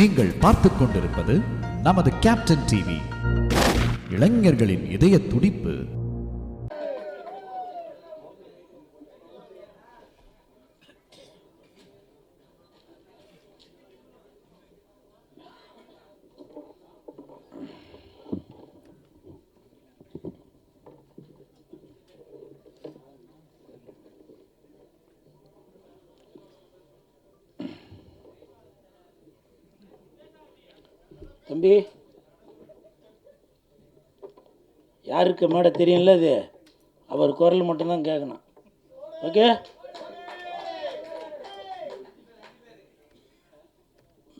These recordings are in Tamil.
நீங்கள் பார்த்துக் கொண்டிருப்பது நமது கேப்டன் டிவி, இளைஞர்களின் இதய துடிப்பு. தம்பி, யாருக்கு மேடை தெரியும்ல, இது அவர் குரல் மட்டும்தான் கேட்கணும். ஓகே,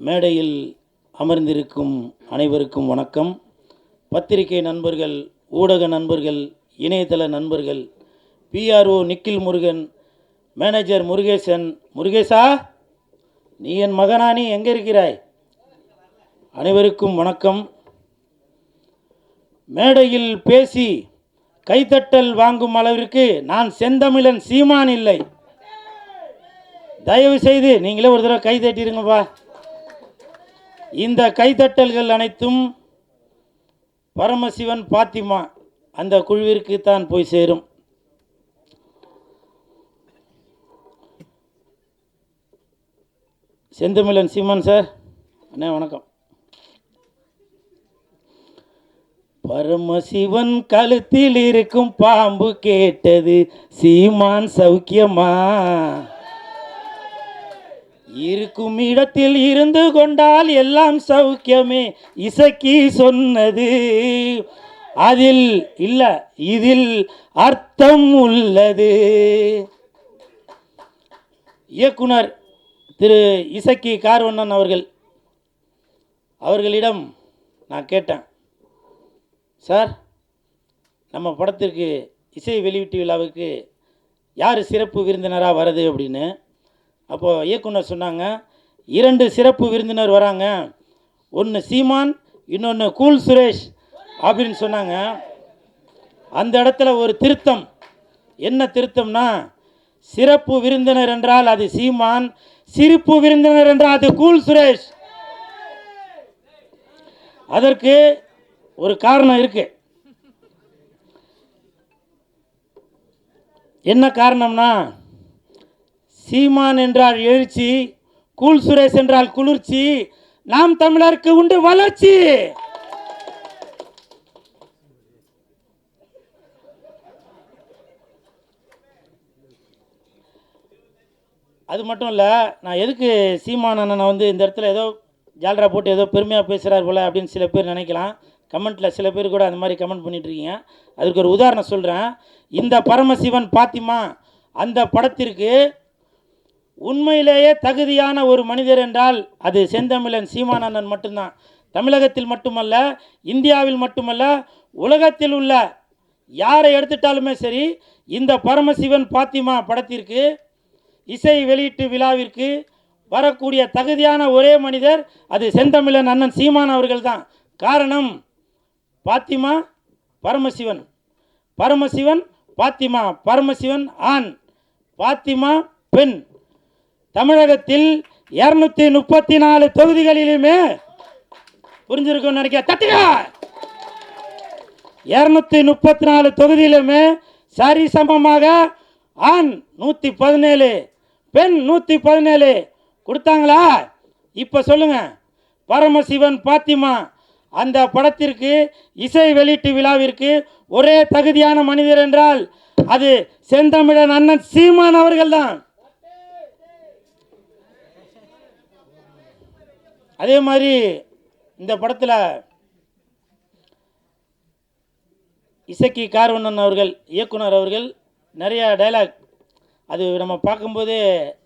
மேடையில் அமர்ந்திருக்கும் அனைவருக்கும் வணக்கம். பத்திரிகை நண்பர்கள், ஊடக நண்பர்கள், இணையதள நண்பர்கள், பிஆர்ஓ நிக்கில் முருகன், மேனேஜர் முருகேசன். முருகேசா, நீ என் மகனா? நீ எங்கே இருக்கிறாய்? அனைவருக்கும் வணக்கம். மேடையில் பேசி கைத்தட்டல் வாங்கும் அளவிற்கு நான் செந்தமிழன் சீமான் இல்லை. தயவு செய்து நீங்களே ஒரு தடவை கை தட்டிடுங்கப்பா. இந்த கைத்தட்டல்கள் அனைத்தும் பரமசிவன் பாத்திமா அந்த குழுவிற்கு தான் போய் சேரும். செந்தமிழன் சீமான் சார், அண்ணே வணக்கம். பரமசிவன் கழுத்தில் இருக்கும் பாம்பு கேட்டது, சீமான் சௌக்கியமா? இருக்கும் இடத்தில் இருந்து கொண்டால் எல்லாம் சௌக்கியமே, இசக்கி சொன்னது. அதில் இல்ல, இதில் அர்த்தம் உள்ளது. இயக்குனர் திரு இசக்கி கார்வண்ணன் அவர்களிடம் நான் கேட்டேன், சார், நம்ம படத்திற்கு இசை வெளியீட்டு விழாவுக்கு யார் சிறப்பு விருந்தினராக வருது அப்படின்னு. அப்போது இயக்குனர் சொன்னாங்க, 2 சிறப்பு விருந்தினர் வராங்க, ஒன்று சீமான், இன்னொன்று கூல் சுரேஷ் அப்படின்னு சொன்னாங்க. அந்த இடத்துல ஒரு திருத்தம். என்ன திருத்தம்னா, சிறப்பு விருந்தினர் என்றால் அது சீமான், சிரிப்பு விருந்தினர் என்றால் அது கூல் சுரேஷ். அதற்கு ஒரு காரணம் இருக்கு. என்ன காரணம்னா, சீமான் என்றால் எழுச்சி, கூல் சுரேஷ் என்றால் குளிர்ச்சி, நாம் தமிழருக்கு உண்டு வளர்ச்சி. அது மட்டும் இல்லை, நான் எதுக்கு சீமான் அண்ணனை இந்த இடத்துல ஏதோ ஜால்ரா போட்டு ஏதோ பெருமையாக பேசுகிறார் போல அப்படின்னு சில பேர் நினைக்கலாம். கமெண்ட்டில் சில பேர் கூட அந்த மாதிரி கமெண்ட் பண்ணிகிட்ருக்கீங்க. அதுக்கு ஒரு உதாரணம் சொல்கிறேன். இந்த பரமசிவன் பாத்திமா அந்த படத்திற்கு உண்மையிலேயே தகுதியான ஒரு மனிதர் என்றால் அது செந்தமிழன் சீமான் அண்ணன் மட்டும்தான். தமிழகத்தில் மட்டுமல்ல, இந்தியாவில் மட்டுமல்ல, உலகத்தில் உள்ள யாரை எடுத்துட்டாலுமே சரி, இந்த பரமசிவன் பாத்திமா படத்திற்கு இசை வெளியீட்டு விழாவிற்கு வரக்கூடிய தகுதியான ஒரே மனிதர் அது செந்தமிழன் அண்ணன் சீமான் அவர்கள் தான். காரணம், பாத்திமா பரமசிவன், பரமசிவன் பாத்திமா, பரமசிவன் ஆண், பாத்திமா பெண். தமிழகத்தில் 234 தொகுதிகளிலுமே புரிஞ்சிருக்கும் நினைக்க தட்டுங்க. 234 தொகுதியிலுமே சரிசமமாக ஆண் 117, பெண் 117 கொடுத்தாங்களா? இப்போ சொல்லுங்க, பரமசிவன் பாத்திமா அந்த படத்திற்கு இசை வெளியீட்டு விழாவிற்கு ஒரே தகுதியான மனிதர் என்றால் அது செந்தமிழன் அண்ணன் சீமான் அவர்கள் தான். அதே மாதிரி இந்த படத்தில் இசக்கி கார்வண்ணன் இயக்குனர் அவர்கள் நிறைய டைலாக், அது நம்ம பார்க்கும்போதே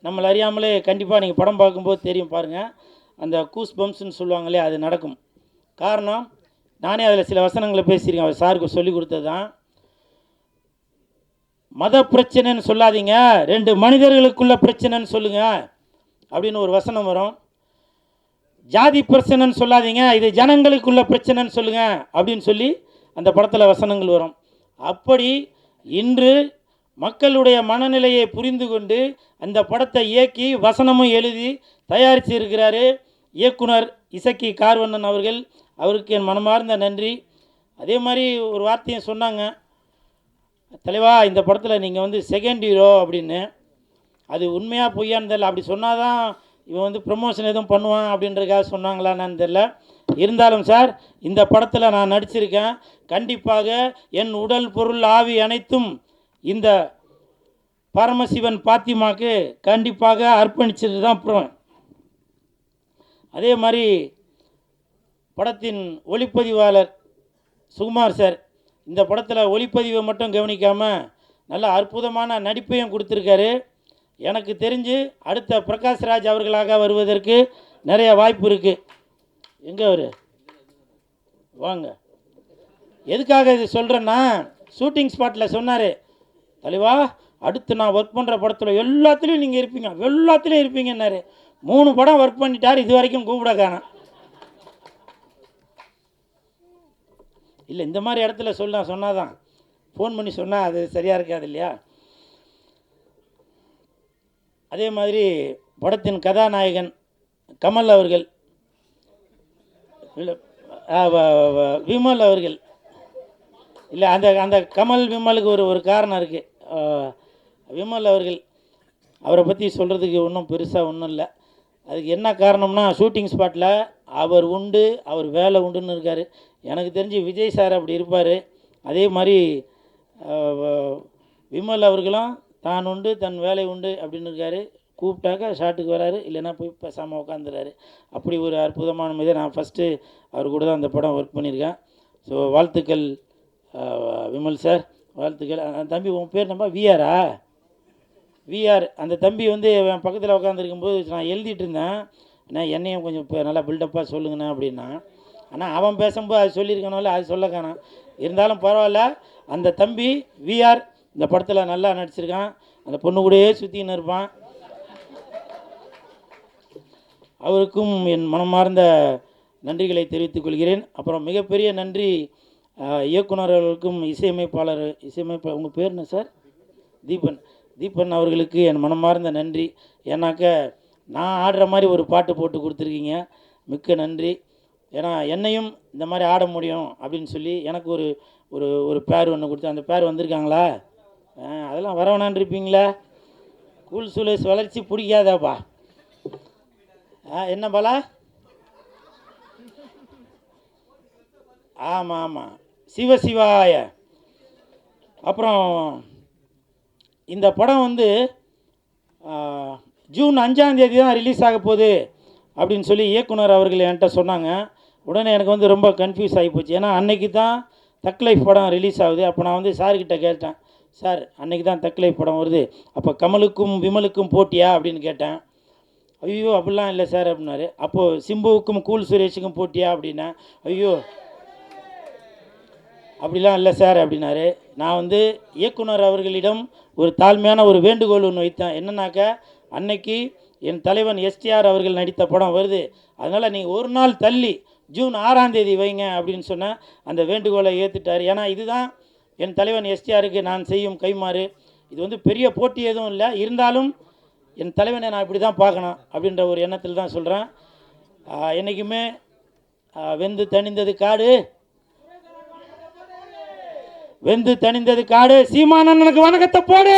நம்மளை அறியாமலே கண்டிப்பாக நீங்கள் படம் பார்க்கும்போது தெரியும், பாருங்கள், அந்த கூஸ் பம்ப்ஸ்ன்னு சொல்லுவாங்களே, அது நடக்கும். காரணம், நானே அதில் சில வசனங்களை பேசியிருக்கேன், அவர் சாருக்கு சொல்லி கொடுத்தது தான். மத பிரச்சனைன்னு சொல்லாதீங்க, 2 மனிதர்களுக்குள்ள பிரச்சனைன்னு சொல்லுங்க அப்படின்னு ஒரு வசனம் வரும். ஜாதி பிரச்சனைன்னு சொல்லாதீங்க, இது ஜனங்களுக்குள்ள பிரச்சனைன்னு சொல்லுங்க அப்படின்னு சொல்லி அந்த படத்தில் வசனங்கள் வரும். அப்படி இன்று மக்களுடைய மனநிலையை புரிந்து கொண்டு அந்த படத்தை இயக்கி வசனமும் எழுதி தயாரித்து இருக்கிறாரு இயக்குனர் இசக்கி கார்வண்ணன் அவர்கள், அவருக்கு என் மனமார்ந்த நன்றி. அதே மாதிரி ஒரு வார்த்தையும் சொன்னாங்க, தலைவா இந்த படத்தில் நீங்கள் வந்து செகண்ட் ஹீரோ அப்படின்னு. அது உண்மையாக பொய்யான்னு தெரியல. அப்படி சொன்னால் தான் இவன் வந்து ப்ரமோஷன் எதுவும் பண்ணுவான் அப்படின்றதுக்காக சொன்னாங்களான்னு தெரில. இருந்தாலும் சார், இந்த படத்தில் நான் நடிச்சிருக்கேன். கண்டிப்பாக என் உடல் பொருள் ஆவி அனைத்தும் இந்த பரமசிவன் பாத்திமாக்கு கண்டிப்பாக அர்ப்பணிச்சுட்டு தான் போவேன். அதே மாதிரி படத்தின் ஒளிப்பதிவாளர் சுகுமார் சார் இந்த படத்தில் ஒளிப்பதிவை மட்டும் கவனிக்காமல் நல்ல அற்புதமான நடிப்பையும் கொடுத்துருக்காரு. எனக்கு தெரிஞ்சு அடுத்த பிரகாஷ்ராஜ் அவர்களாக வருவதற்கு நிறைய வாய்ப்பு இருக்குது. எங்கே அவர் வாங்க. எதுக்காக இது சொல்கிறேன்னா, ஷூட்டிங் ஸ்பாட்டில் சொன்னார், தலைவா அடுத்து நான் ஒர்க் பண்ணுற படத்தில் எல்லாத்துலேயும் நீங்கள் இருப்பீங்க, எல்லாத்துலேயும் இருப்பீங்கன்னாரு. 3 படம் ஒர்க் பண்ணிட்டார், இது வரைக்கும் கூப்பிட காணோம். இல்லை, இந்த மாதிரி இடத்துல சொன்னாதான், ஃபோன் பண்ணி சொன்னால் அது சரியாக இருக்காது இல்லையா. அதே மாதிரி படத்தின் கதாநாயகன் கமல் அவர்கள், இல்லை விமல் அவர்கள், இல்லை அந்த அந்த கமல் விமலுக்கு ஒரு காரணம் இருக்குது. விமல் அவர்கள், அவரை பற்றி சொல்கிறதுக்கு ஒன்றும் பெருசாக ஒன்றும் இல்லை. அதுக்கு என்ன காரணம்னா, ஷூட்டிங் ஸ்பாட்டில் அவர் உண்டு, அவர் வேலை உண்டுன்னு இருக்கார். எனக்கு தெரிஞ்சு விஜய் சார் அப்படி இருப்பார். அதே மாதிரி விமல் அவர்களும் தான் உண்டு தன் வேலை உண்டு அப்படின்னு இருக்கார். கூப்பிட்டாக்க ஷாட்டுக்கு வராரு, இல்லைன்னா போய் பேசாமல் உட்காந்துறாரு. அப்படி ஒரு அற்புதமான மீது நான் ஃபஸ்ட்டு அவர் கூட தான் அந்த படம் ஒர்க் பண்ணியிருக்கேன். ஸோ வாழ்த்துக்கள் விமல் சார், வாழ்த்துக்கள். தம்பி உன் பேர் நம்ம விஆரா? விஆர். அந்த தம்பி வந்து என் பக்கத்தில் உட்காந்துருக்கும்போது நான் எழுதிட்டு இருந்தேன், ஏன்னா என்னையும் கொஞ்சம் இப்போ நல்லா பில்டப்பாக சொல்லுங்கண்ணா அப்படின்னா. ஆனால் அவன் பேசும்போது அது சொல்லியிருக்கனால அது சொல்ல காணாம். இருந்தாலும் பரவாயில்ல, அந்த தம்பி விஆர் இந்த படத்தில் நல்லா நடிச்சிருக்கான். அந்த பொண்ணு கூடயே சுற்றின்னு இருப்பான். அவருக்கும் என் மனமார்ந்த நன்றிகளை தெரிவித்துக் கொள்கிறேன். அப்புறம் மிகப்பெரிய நன்றி இயக்குனர்களுக்கும் இசையமைப்பாளர் உங்கள் பேர் என்ன சார்? தீபன் அவர்களுக்கு என் மனமார்ந்த நன்றி. ஏன்னாக்க நான் ஆடுற மாதிரி ஒரு பாட்டு போட்டு கொடுத்துருக்கீங்க, மிக்க நன்றி. ஏன்னா என்னையும் இந்த மாதிரி ஆட முடியும் அப்படின்னு சொல்லி எனக்கு ஒரு ஒரு ஒரு பேர் ஒன்று கொடுத்து, அந்த பேர் வந்திருக்காங்களா? அதெல்லாம் வரவேணான் இருப்பீங்களா? கூல் சுலேஸ் வளர்ச்சி பிடிக்காதாப்பா? என்ன பாலா? ஆமாம் ஆமாம், சிவசிவாய. அப்புறம் இந்த படம் வந்து ஜூன் 5ஆம் தேதி தான் ரிலீஸ் ஆக போகுது அப்படின்னு சொல்லி இயக்குனர் அவர்கள் என்கிட்ட சொன்னாங்க. உடனே எனக்கு வந்து ரொம்ப கன்ஃபியூஸ் ஆகி போச்சு. ஏன்னா அன்னைக்கு தான் தக் லைஃப் படம் ரிலீஸ் ஆகுது. அப்போ நான் வந்து சார்கிட்ட கேட்டேன், சார் அன்னைக்கு தான் தக் லைஃப் படம் வருது, அப்போ கமலுக்கும் விமலுக்கும் போட்டியா அப்படின்னு கேட்டேன். ஐயோ அப்படிலாம் இல்லை சார் அப்படின்னாரு. அப்போது சிம்புவுக்கும் கூல் சுரேஷுக்கும் போட்டியா அப்படின்னா, ஐயோ அப்படிலாம் இல்லை சார் அப்படின்னாரு. நான் வந்து இயக்குனர் அவர்களிடம் ஒரு தாழ்மையான ஒரு வேண்டுகோள் ஒன்று வைத்தேன். என்னன்னாக்க, அன்னைக்கு என் தலைவன் எஸ்டிஆர் அவர்கள் நடித்த படம் வருது, அதனால் நீங்கள் ஒரு நாள் தள்ளி ஜூன் 6ஆம் தேதி வைங்க அப்படின்னு சொன்னேன். அந்த வேண்டுகோளை ஏற்றுட்டார். ஏன்னா இதுதான் என் தலைவன் எஸ்டிஆருக்கு நான் செய்யும் கைமாறு. இது வந்து பெரிய போட்டி எதுவும் இல்லை, இருந்தாலும் என் தலைவனை நான் இப்படி தான் பார்க்கணும் அப்படின்ற ஒரு எண்ணத்தில் தான் சொல்கிறேன். என்றைக்குமே வெந்து தணிந்தது காடு, வெந்து தணிந்தது காடு, சீமானனுக்கு வணக்கத்தை போடு.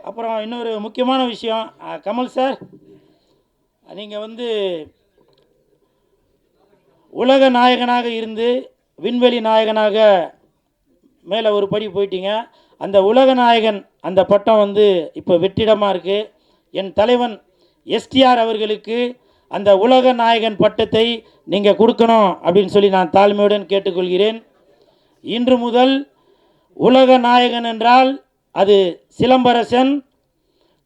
அப்புறம் இன்னொரு முக்கியமான விஷயம், கமல் சார், நீங்கள் வந்து உலக நாயகனாக இருந்து விண்வெளி நாயகனாக மேலே ஒரு படி போயிட்டீங்க. அந்த உலக நாயகன் அந்த பட்டம் வந்து இப்போ வெற்றிடமாக இருக்குது. என் தலைவன் எஸ்டிஆர் அவர்களுக்கு அந்த உலக நாயகன் பட்டத்தை நீங்கள் கொடுக்கணும் அப்படின்னு சொல்லி நான் தாழ்மையுடன் கேட்டுக்கொள்கிறேன். இன்று முதல் உலக நாயகன் என்றால் அது சிலம்பரசன்,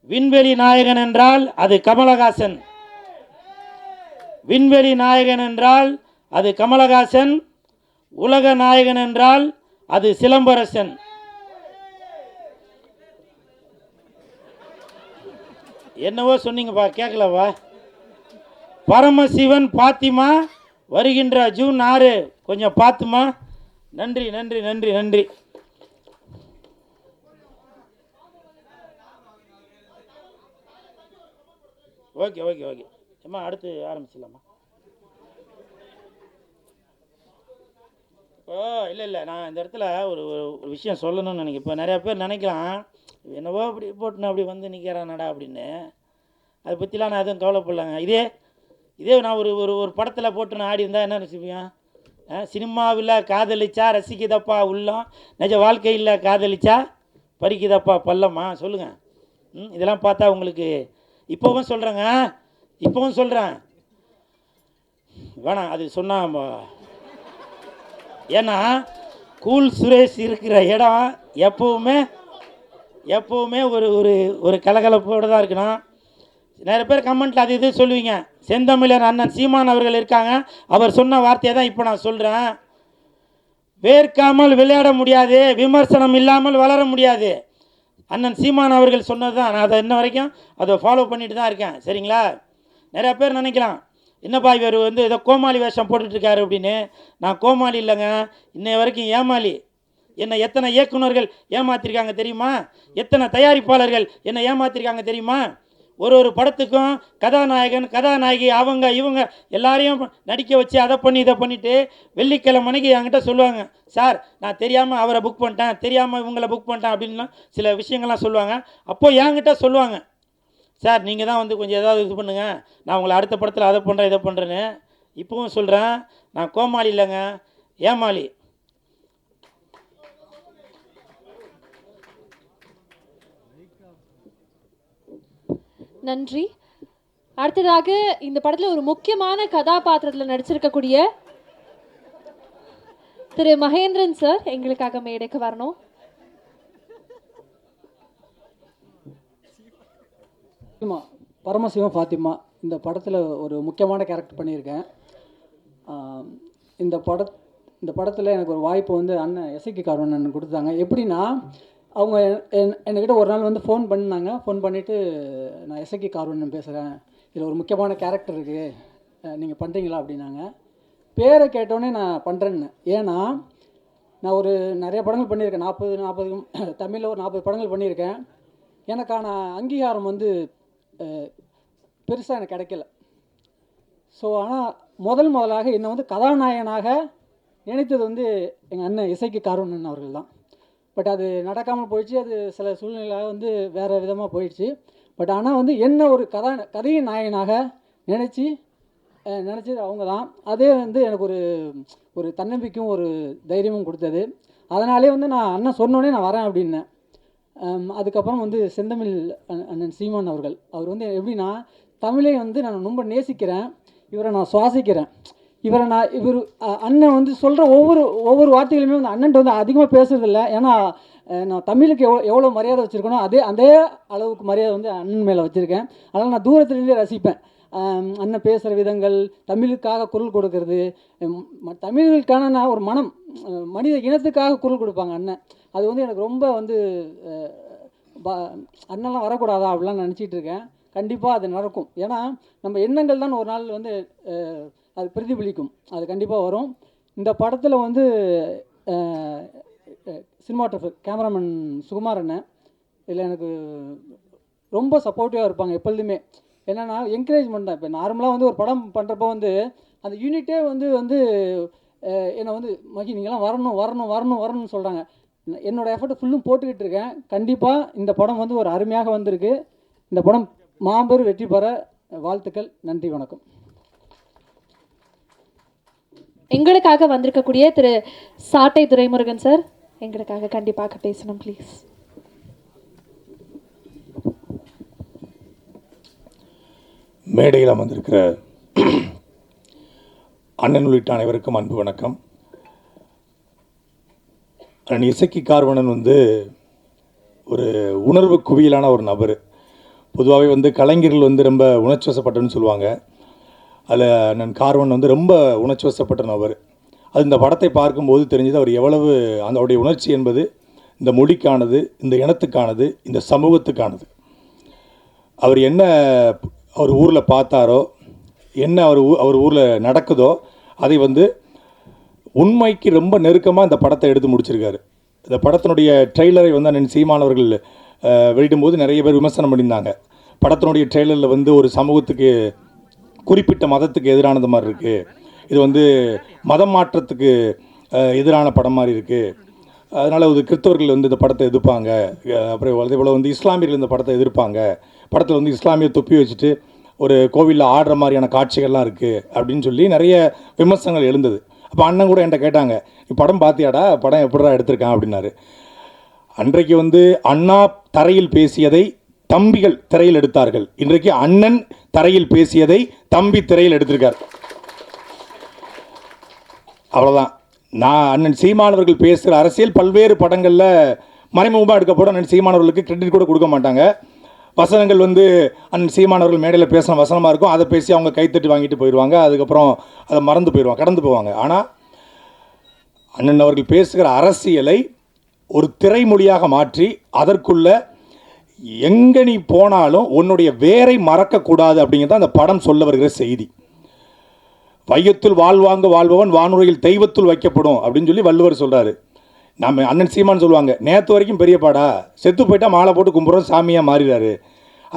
விண்வெளி நாயகன் என்றால் அது கமலஹாசன். விண்வெளி நாயகன் என்றால் அது கமலஹாசன், உலக நாயகன் என்றால் அது சிலம்பரசன். என்னவோ சொன்னீங்கப்பா, கேட்கலவா? பரமசிவன் பாத்திமா வருகின்ற ஜூன் 6, கொஞ்சம் பார்த்துமா. நன்றி நன்றி நன்றி நன்றி. ஓகே ஓகே ஓகே அம்மா அடுத்து ஆரம்பிச்சிடலாமா? ஓ இல்லை நான் இந்த இடத்துல ஒரு ஒரு விஷயம் சொல்லணும்னு நினைக்கிறேன். இப்போ நிறையா பேர் நினைக்கலாம், என்னவோ அப்படி போட்டுன்னு அப்படி வந்து நிற்கிறானடா அப்படின்னு. அதை பற்றிலாம் நான் எதுவும் கவலைப்படலாங்க. இதே நான் ஒரு ஒரு ஒரு படத்தில் போட்டு நான் ஆடி இருந்தால் என்ன நினச்சிப்பேன்? சினிமாவில் காதலிச்சா ரசிக்குதப்பா உள்ளம், நிஜ வாழ்க்கையில் காதலிச்சா பறிக்குதப்பா பள்ளமா? சொல்லுங்கள். இதெல்லாம் பார்த்தா உங்களுக்கு இப்போவும் சொல்கிறேன் வேணாம் அது சொன்னால். ஏன்னா கூல் சுரேஷ் இருக்கிற இடம் எப்போவுமே ஒரு ஒரு ஒரு கலகலப்போடு தான் இருக்கணும். நிறைய பேர் கமெண்ட்டில் அது இது சொல்லுவீங்க. செந்தமிழர் அண்ணன் சீமான் அவர்கள் இருக்காங்க, அவர் சொன்ன வார்த்தையை தான் இப்போ நான் சொல்கிறேன். வேர்க்காமல் விளையாட முடியாது, விமர்சனம் இல்லாமல் வளர முடியாது. அண்ணன் சீமான் அவர்கள் சொன்னது தான். நான் அதை இன்ன வரைக்கும் அதை ஃபாலோ பண்ணிட்டு தான் இருக்கேன். சரிங்களா? நிறையா பேர் நினைக்கலாம், என்னப்பா இவர் வந்து ஏதோ கோமாளி வேஷம் போட்டுட்ருக்காரு அப்படின்னு. நான் கோமாளி இல்லைங்க, இன்னைய வரைக்கும் ஏமாளி. என்னை எத்தனை இயக்குநர்கள் ஏமாற்றிருக்காங்க தெரியுமா? எத்தனை தயாரிப்பாளர்கள் என்னை ஏமாற்றிருக்காங்க தெரியுமா? ஒரு படத்துக்கும் கதாநாயகி இவங்க எல்லாரையும் நடிக்க வச்சு அதை பண்ணி இதை பண்ணிவிட்டு வெள்ளிக்கிழமை மணிக்கு என்கிட்ட சொல்லுவாங்க, சார் நான் தெரியாமல் அவரை புக் பண்ணிட்டேன், தெரியாமல் இவங்களை புக் பண்ணிட்டேன் அப்படின்லாம் சில விஷயங்கள்லாம் சொல்லுவாங்க. அப்போது என்கிட்ட சொல்லுவாங்க, சார் நீங்கள் தான் வந்து கொஞ்சம் ஏதாவது இது பண்ணுங்கள், நான் உங்களை அடுத்த படத்தில் அதை பண்ணுறேன் இதை பண்ணுறேன்னு. இப்போவும் சொல்கிறேன், நான் கோமாளி இல்லைங்க, ஏமாளி. நன்றி. அடுத்ததாக இந்த படத்தில் ஒரு முக்கியமான கதாபாத்திரத்தில் நடிச்சிருக்கக்கூடிய திரு மகேந்திரன் சார் எங்களுக்காக மேடைக்கு வரணும். பரமசிவம் ஃபாத்திமா இந்த படத்தில் ஒரு முக்கியமான கேரக்டர் பண்ணியிருக்கேன். இந்த படத்தில் எனக்கு ஒரு வாய்ப்பு வந்து அண்ணன் எஸ்ஐகே கார்வண்ணன் கொடுத்தாங்க. எப்படின்னா, அவங்க என்கிட்ட ஒரு நாள் வந்து ஃபோன் பண்ணாங்க. ஃபோன் பண்ணிவிட்டு, நான் எஸ்ஐகே கார்வண்ணன் பேசுகிறேன், இதில் ஒரு முக்கியமான கேரக்டர் இருக்குது, நீங்கள் பண்ணுறீங்களா அப்படின்னாங்க. பேரை கேட்டோன்னே நான் பண்ணுறேன்னு. ஏன்னா நான் நிறைய படங்கள் பண்ணியிருக்கேன். 40 தமிழில் ஒரு 40 படங்கள் பண்ணியிருக்கேன். எனக்கான அங்கீகாரம் வந்து பெருசாக எனக்கு கிடைக்கல. ஸோ ஆனால் முதலாக என்னை வந்து கதாநாயகனாக நினைத்தது வந்து எங்கள் அண்ணன் இசைக்கு கார்வண்ணன் அவர்கள் தான். பட் அது நடக்காமல் போயிடுச்சு. அது சில சூழ்நிலையாக வந்து வேறு விதமாக போயிடுச்சு. பட் ஆனால் வந்து என்ன ஒரு கதையின் நாயகனாக நினச்சது அவங்க தான். அதே வந்து எனக்கு ஒரு தன்னம்பிக்கையும் ஒரு தைரியமும் கொடுத்தது. அதனாலே வந்து நான் அண்ணன் சொன்னோடனே நான் வரேன் அப்படின்னேன். அதுக்கப்புறம் வந்து செந்தமிழ் அண்ணன் சீமான் அவர் வந்து எப்படின்னா, தமிழை வந்து நான் ரொம்ப நேசிக்கிறேன், இவரை நான் சுவாசிக்கிறேன். இவர் அண்ணன் வந்து சொல்கிற ஒவ்வொரு வார்த்தைகளுமே வந்து அண்ணன்ட்ட வந்து அதிகமாக பேசுறதில்ல. ஏன்னா நான் தமிழுக்கு எவ்வளோ மரியாதை வச்சுருக்கனோ அதே அளவுக்கு மரியாதை வந்து அண்ணன் மேலே வச்சுருக்கேன். அதனால் நான் தூரத்துலேருந்தே ரசிப்பேன். அண்ணன் பேசுகிற விதங்கள், தமிழுக்காக குரல் கொடுக்கறது, தமிழுக்கான நான் ஒரு மனித இனத்துக்காக குரல் கொடுப்பாங்க அண்ணன். அது வந்து எனக்கு ரொம்ப வந்து அண்ணெல்லாம் வரக்கூடாதா அப்படிலாம் நினச்சிட்டு இருக்கேன். கண்டிப்பாக அது நடக்கும். ஏன்னா நம்ம எண்ணங்கள் தான் ஒரு நாள் வந்து அது பிரதிபலிக்கும். அது கண்டிப்பாக வரும். இந்த படத்தில் வந்து சினிமாட்டோகிராஃபர் கேமராமேன் சுகுமார் அண்ணன் இதில் எனக்கு ரொம்ப சப்போர்ட்டிவாக இருப்பாங்க எப்பொழுதுமே. என்னென்னா என்கரேஜ்மெண்ட் தான். இப்போ நார்மலாக வந்து ஒரு படம் பண்ணுறப்போ வந்து அந்த யூனிட்டே வந்து என்னை வந்து மகி நீங்களாம் வரணும்னு சொல்கிறாங்க. என்னோடய எஃபர்ட் ஃபுல்லும் போட்டுக்கிட்டு இருக்கேன். கண்டிப்பாக இந்த படம் வந்து ஒரு அருமையாக வந்திருக்கு. இந்த படம் மாபெரும் வெற்றி பெற வாழ்த்துக்கள். நன்றி, வணக்கம். எங்களுக்காக வந்திருக்கக்கூடிய திரு சாட்டை துரைமுருகன் சார் எங்களுக்காக கண்டிப்பாக பேசணும் ப்ளீஸ். மேடையில் அமர்ந்திருக்கிற அண்ணன் உள்ளிட்ட அனைவருக்கும் அன்பு வணக்கம். அண்ணன் இசக்கி கார்வண்ணன் வந்து ஒரு உணர்வு குவியலான ஒரு நபர். பொதுவாகவே வந்து கலைஞர்கள் வந்து ரொம்ப உணர்ச்சி வசப்பட்டன்னு சொல்லுவாங்க. அதில் அண்ணன் கார்வண்ணன் வந்து ரொம்ப உணர்ச்சி வசப்பட்ட நபர். அது இந்த படத்தை பார்க்கும்போது தெரிஞ்சது அவர் எவ்வளவு அவருடைய உணர்ச்சி என்பது இந்த மொழிக்கானது, இந்த இனத்துக்கானது, இந்த சமூகத்துக்கானது. அவர் என்ன அவர் ஊரில் பார்த்தாரோ, என்ன அவர் ஊரில் நடக்குதோ அதை வந்து உண்மைக்கு ரொம்ப நெருக்கமாக இந்த படத்தை எடுத்து முடிச்சிருக்காரு. இந்த படத்தினுடைய ட்ரெய்லரை வந்து அண்ணன் சீமானவர்கள் வெளியிடும்போது நிறைய பேர் விமர்சனம் பண்ணியிருந்தாங்க. படத்தினுடைய ட்ரெய்லரில் வந்து ஒரு சமூகத்துக்கு குறிப்பிட்ட மதத்துக்கு எதிரானது மாதிரி இருக்குது, இது வந்து மதம் மாற்றத்துக்கு எதிரான படம் மாதிரி இருக்குது, அதனால் வந்து கிறிஸ்தவர்கள் வந்து இந்த படத்தை எதிர்ப்பாங்க, அப்புறம் அதே போல் வந்து இஸ்லாமியர்கள் இந்த படத்தை எதிர்ப்பாங்க, படத்தில் வந்து இஸ்லாமிய தொப்பி வச்சுட்டு ஒரு கோவிலில் ஆடுற மாதிரியான காட்சிகள்லாம் இருக்குது அப்படின்னு சொல்லி நிறைய விமர்சனங்கள் எழுந்தது. அப்போ அண்ணன் கூட என்கிட்ட கேட்டாங்க, நீ படம் பார்த்தியாடா, படம் எப்படிடா எடுத்திருக்கான் அப்படின்னாரு. அன்றைக்கு வந்து அண்ணா தரையில் பேசியதை தம்பிகள் திரையில் எடுத்தார்கள், இன்றைக்கு அண்ணன் தரையில் பேசியதை தம்பி திரையில் எடுத்திருக்கார். அவ்வளோதான். நான் அண்ணன் சீமானவர்கள் பேசுகிற அரசியல் பல்வேறு படங்களில் மறைமுகமாக எடுக்கப்படும். அண்ணன் சீமானவர்களுக்கு கிரெடிட் கூட கொடுக்க மாட்டாங்க. வசனங்கள் வந்து அண்ணன் சீமானவர்கள் மேடையில் பேசின வசனமாக இருக்கும், அதை பேசி அவங்க கைத்தட்டி வாங்கிட்டு போயிடுவாங்க, அதுக்கப்புறம் அதை மறந்து போயிடுவாங்க, கடந்து போவாங்க. ஆனால் அண்ணன் அவர்கள் பேசுகிற அரசியலை ஒரு திரைமொழியாக மாற்றி அதற்குள்ள எங்கே நீ போனாலும் உன்னுடைய வேரை மறக்கக்கூடாது அப்படிங்கிறது அந்த படம் சொல்ல வருகிற செய்தி. வையத்துள் வாழ்வாங்க வாழ்பவன் வானுரையில் தெய்வத்துள் வைக்கப்படும் அப்படின்னு சொல்லி வள்ளுவர் சொல்கிறாரு. நம்ம அண்ணன் சீமான் சொல்லுவாங்க, நேற்று வரைக்கும் பெரியப்பாடா, செத்து போயிட்டா மாலை போட்டு கும்பிட்றோம் சாமியாக மாறிடாரு.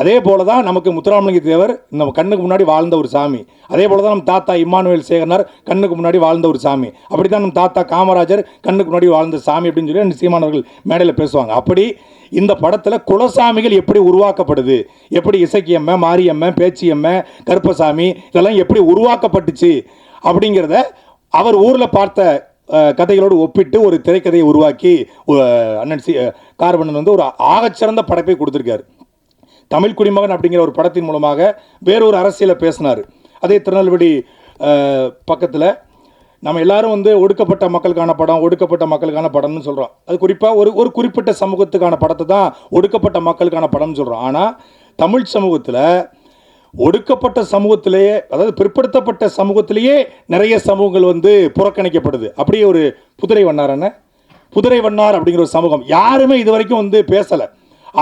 அதே போல தான் நமக்கு முத்துராமலிங்க தேவர் நம்ம கண்ணுக்கு முன்னாடி வாழ்ந்த ஒரு சாமி. அதே போல தான் நம்ம தாத்தா இம்மானுவேல் சேகரனார் கண்ணுக்கு முன்னாடி வாழ்ந்த ஒரு சாமி. அப்படி தான் நம்ம தாத்தா காமராஜர் கண்ணுக்கு முன்னாடி வாழ்ந்த சாமி அப்படின்னு சொல்லி அண்ணன் சீமானவர்கள் மேடையில் பேசுவாங்க. அப்படி இந்த படத்தில் குலசாமிகள் எப்படி உருவாக்கப்படுது, எப்படி இசக்கியம்ம, மாரியம்ம, பேச்சியம்ம, கருப்பசாமி இதெல்லாம் எப்படி உருவாக்கப்பட்டுச்சு அப்படிங்கிறத அவர் ஊரில் பார்த்த கதைகளோடு ஒப்பிட்டு ஒரு திரைக்கதையை உருவாக்கி அண்ணன் கார்வண்ணன் வந்து ஒரு ஆகச்சிறந்த படைப்பை கொடுத்துருக்காரு. தமிழ் குடிமகன் அப்படிங்கிற ஒரு படத்தின் மூலமாக வேறொரு அரசியலை பேசினார். அதே திருநெல்வேலி பக்கத்தில் நம்ம எல்லாரும் வந்து ஒடுக்கப்பட்ட மக்களுக்கான படம், ஒடுக்கப்பட்ட மக்களுக்கான படம்னு சொல்கிறோம். அது குறிப்பாக ஒரு குறிப்பிட்ட சமூகத்துக்கான படத்தை தான் ஒடுக்கப்பட்ட மக்களுக்கான படம்னு சொல்கிறோம். ஆனால் தமிழ் சமூகத்தில் ஒடுக்கப்பட்ட சமூகத்திலேயே, அதாவது பிற்படுத்தப்பட்ட சமூகத்திலேயே நிறைய சமூகங்கள் வந்து புறக்கணிக்கப்படுது. அப்படியே ஒரு புதுரை வண்ணார் அப்படிங்கிற ஒரு சமூகம் யாருமே இது வரைக்கும் வந்து பேசலை.